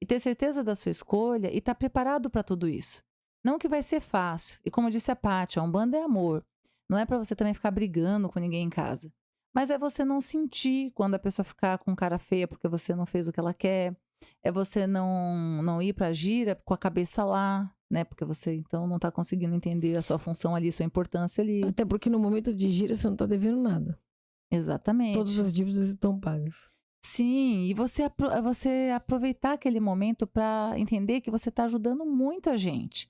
e ter certeza da sua escolha e estar preparado para tudo isso. Não que vai ser fácil. E como disse a Paty, a Umbanda é amor. Não é para você também ficar brigando com ninguém em casa. Mas é você não sentir quando a pessoa ficar com cara feia porque você não fez o que ela quer. É você não ir pra gira com a cabeça lá, né? Porque você, então, não tá conseguindo entender a sua função ali, sua importância ali. Até porque no momento de gira você não tá devendo nada. Exatamente. Todas as dívidas estão pagas. Sim, e você aproveitar aquele momento para entender que você tá ajudando muita gente.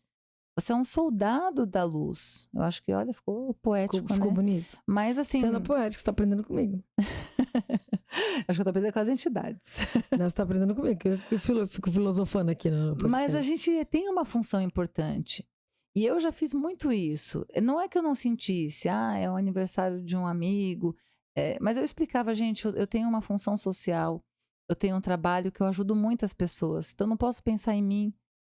Você é um soldado da luz. Eu acho que, olha, ficou poético, Ficou né? Bonito. Mas assim... Cena poética, você tá aprendendo comigo. Acho que eu tô aprendendo com as entidades. Não, você tá aprendendo comigo, que eu fico filosofando aqui. Mas a gente tem uma função importante. E eu já fiz muito isso. Não é que eu não sentisse, é o aniversário de um amigo. Mas eu explicava, gente, eu tenho uma função social. Eu tenho um trabalho que eu ajudo muitas pessoas. Então, eu não posso pensar em mim.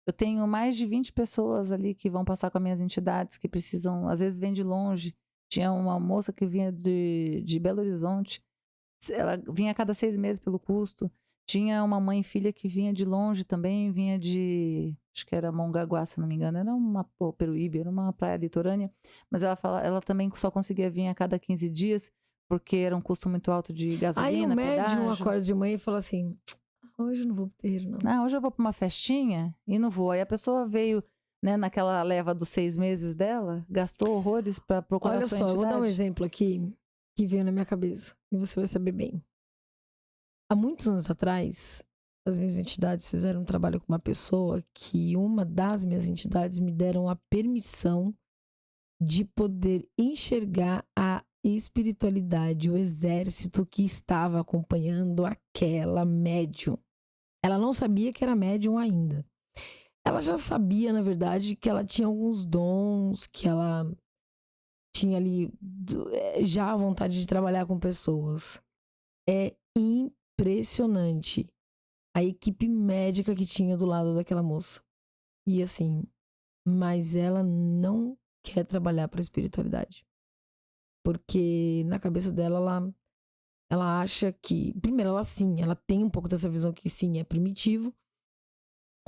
Eu tenho mais de 20 pessoas ali que vão passar com as minhas entidades, que precisam, às vezes vem de longe. Tinha uma moça que vinha de Belo Horizonte. Ela vinha a cada 6 meses pelo custo. Tinha uma mãe e filha que vinha de longe também, vinha acho que era Mongaguá, se não me engano, era Peruíbe, era uma praia litorânea. Mas ela também só conseguia vir a cada 15 dias, porque era um custo muito alto de gasolina, pedágio. Aí o médium pedágio. acorda de manhã e fala assim, hoje eu não vou pro terreiro, não. Hoje eu vou pra uma festinha e não vou. Aí a pessoa veio, né, naquela leva dos 6 meses dela, gastou horrores pra procurar Olha sua só, entidade. eu vou dar um exemplo aqui que veio na minha cabeça e você vai saber bem. Há muitos anos atrás, as minhas entidades fizeram um trabalho com uma pessoa que uma das minhas entidades me deram a permissão de poder enxergar a espiritualidade, o exército que estava acompanhando aquela médium. Ela não sabia que era médium ainda. Ela já sabia, na verdade, que ela tinha alguns dons, que ela tinha ali já a vontade de trabalhar com pessoas. É impressionante a equipe médica que tinha do lado daquela moça. E assim, mas ela não quer trabalhar para a espiritualidade. Porque na cabeça dela, ela acha que... Primeiro, ela tem um pouco dessa visão que sim, é primitivo.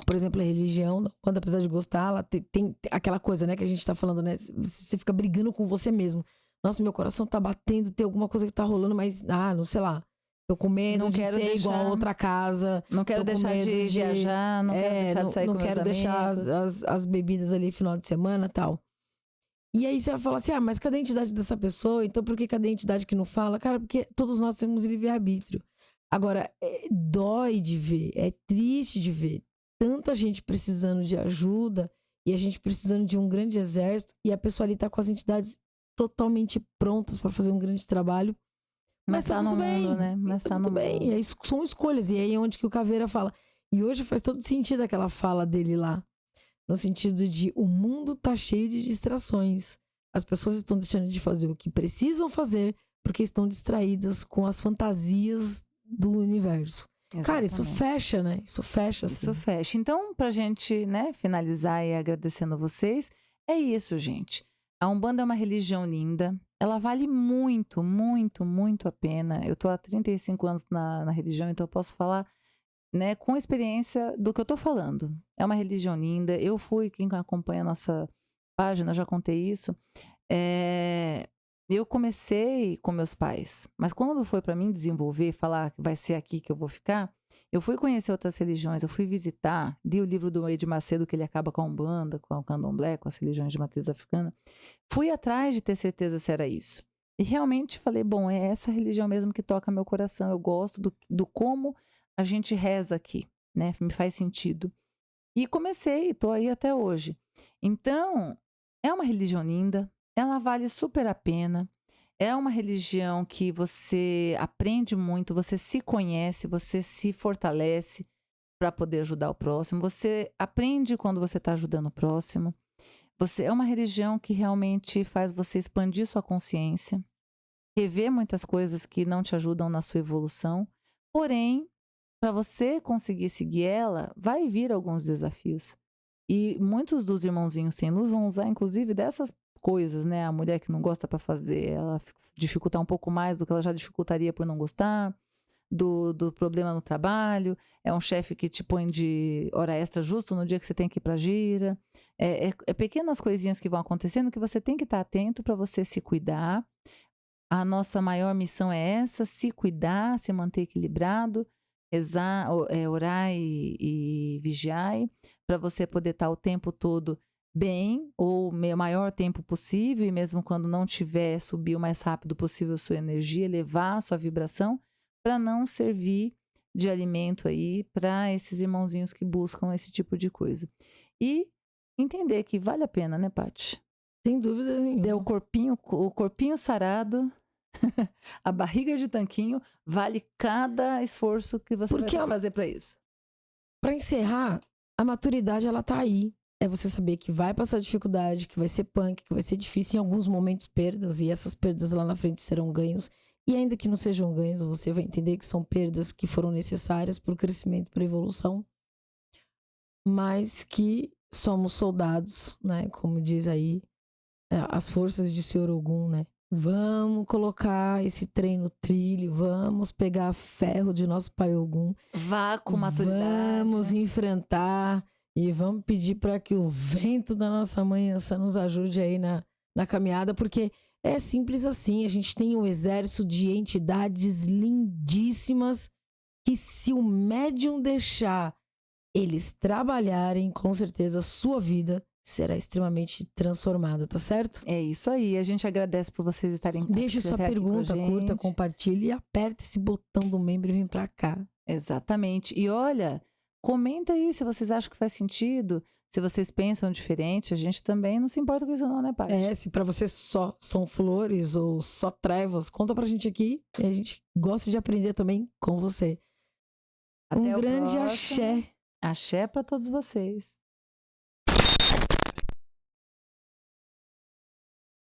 Por exemplo, a religião, quando apesar de gostar, ela tem aquela coisa, né, que a gente tá falando, né? Você fica brigando com você mesmo. Nossa, meu coração tá batendo, tem alguma coisa que tá rolando, mas, não sei lá. Tô com medo de ser igual a outra casa. Não quero deixar de viajar, não quero deixar de sair com meus amigos. Não quero deixar as bebidas ali final de semana e tal. E aí você vai falar assim, mas cadê a entidade dessa pessoa? Então por que cadê a entidade que não fala? Cara, porque todos nós temos livre-arbítrio. Agora, dói de ver, é triste de ver tanta gente precisando de ajuda e a gente precisando de um grande exército e a pessoa ali tá com as entidades totalmente prontas para fazer um grande trabalho. Mas tá no mundo, né? Mas tá tudo bem. E aí são escolhas. E aí é onde que o Caveira fala. E hoje faz todo sentido aquela fala dele lá. No sentido de o mundo tá cheio de distrações. As pessoas estão deixando de fazer o que precisam fazer porque estão distraídas com as fantasias do universo. Exatamente. Cara, isso fecha, né? Isso fecha, assim. Isso fecha. Então, pra gente, né, finalizar e agradecendo a vocês, é isso, gente. A Umbanda é uma religião linda. Ela vale muito, muito, muito a pena. Eu tô há 35 anos na religião, então eu posso falar, né, com experiência do que eu tô falando. É uma religião linda. Eu fui, quem acompanha a nossa página, eu já contei isso. Eh, eu comecei com meus pais, mas quando foi para mim desenvolver, falar que vai ser aqui que eu vou ficar, eu fui conhecer outras religiões, eu fui visitar, li o livro do Edir Macedo, que ele acaba com a Umbanda, com o Candomblé, com as religiões de matriz africana. Fui atrás de ter certeza se era isso. E realmente falei, bom, é essa religião mesmo que toca meu coração. Eu gosto do como a gente reza aqui, né? Me faz sentido. E comecei, tô aí até hoje. Então, é uma religião linda, ela vale super a pena. É uma religião que você aprende muito, você se conhece, você se fortalece para poder ajudar o próximo. Você aprende quando você está ajudando o próximo. Você é uma religião que realmente faz você expandir sua consciência, rever muitas coisas que não te ajudam na sua evolução. Porém, para você conseguir seguir ela, vai vir alguns desafios. E muitos dos irmãozinhos sem luz vão usar, inclusive, dessas coisas, né? A mulher que não gosta para fazer, ela dificultar um pouco mais do que ela já dificultaria por não gostar, do problema no trabalho, é um chefe que te põe de hora extra justo no dia que você tem que ir pra gira. É pequenas coisinhas que vão acontecendo que você tem que estar atento para você se cuidar. A nossa maior missão é essa, se cuidar, se manter equilibrado, rezar, orar e vigiar, para você poder estar o tempo todo bem, ou o maior tempo possível, e mesmo quando não tiver, subir o mais rápido possível a sua energia, elevar a sua vibração, para não servir de alimento aí para esses irmãozinhos que buscam esse tipo de coisa. E entender que vale a pena, né, Paty? Sem dúvida nenhuma. Deu o corpinho sarado, a barriga de tanquinho, vale cada esforço que você vai ter que fazer para isso. Para encerrar, a maturidade ela tá aí. É você saber que vai passar dificuldade, que vai ser punk, que vai ser difícil, em alguns momentos perdas, e essas perdas lá na frente serão ganhos. E ainda que não sejam ganhos, você vai entender que são perdas que foram necessárias para o crescimento, para a evolução. Mas que somos soldados, né? Como diz aí, as forças de Senhor Ogum, né? Vamos colocar esse trem no trilho, vamos pegar ferro de nosso pai Ogum. Vá com maturidade. Vamos enfrentar e vamos pedir para que o vento da nossa mãe Ansã nos ajude aí na caminhada, porque é simples assim. A gente tem um exército de entidades lindíssimas que, se o médium deixar eles trabalharem, com certeza a sua vida será extremamente transformada, tá certo? É isso aí, a gente agradece por vocês estarem aqui. Deixe sua pergunta, curta, compartilhe e aperte esse botão do membro e vem pra cá. Exatamente. E olha, comenta aí se vocês acham que faz sentido, se vocês pensam diferente. A gente também não se importa com isso não, né, Paty? Se pra você só são flores ou só trevas, conta pra gente aqui. E a gente gosta de aprender também com você. Até um grande próximo. axé. Axé pra todos vocês.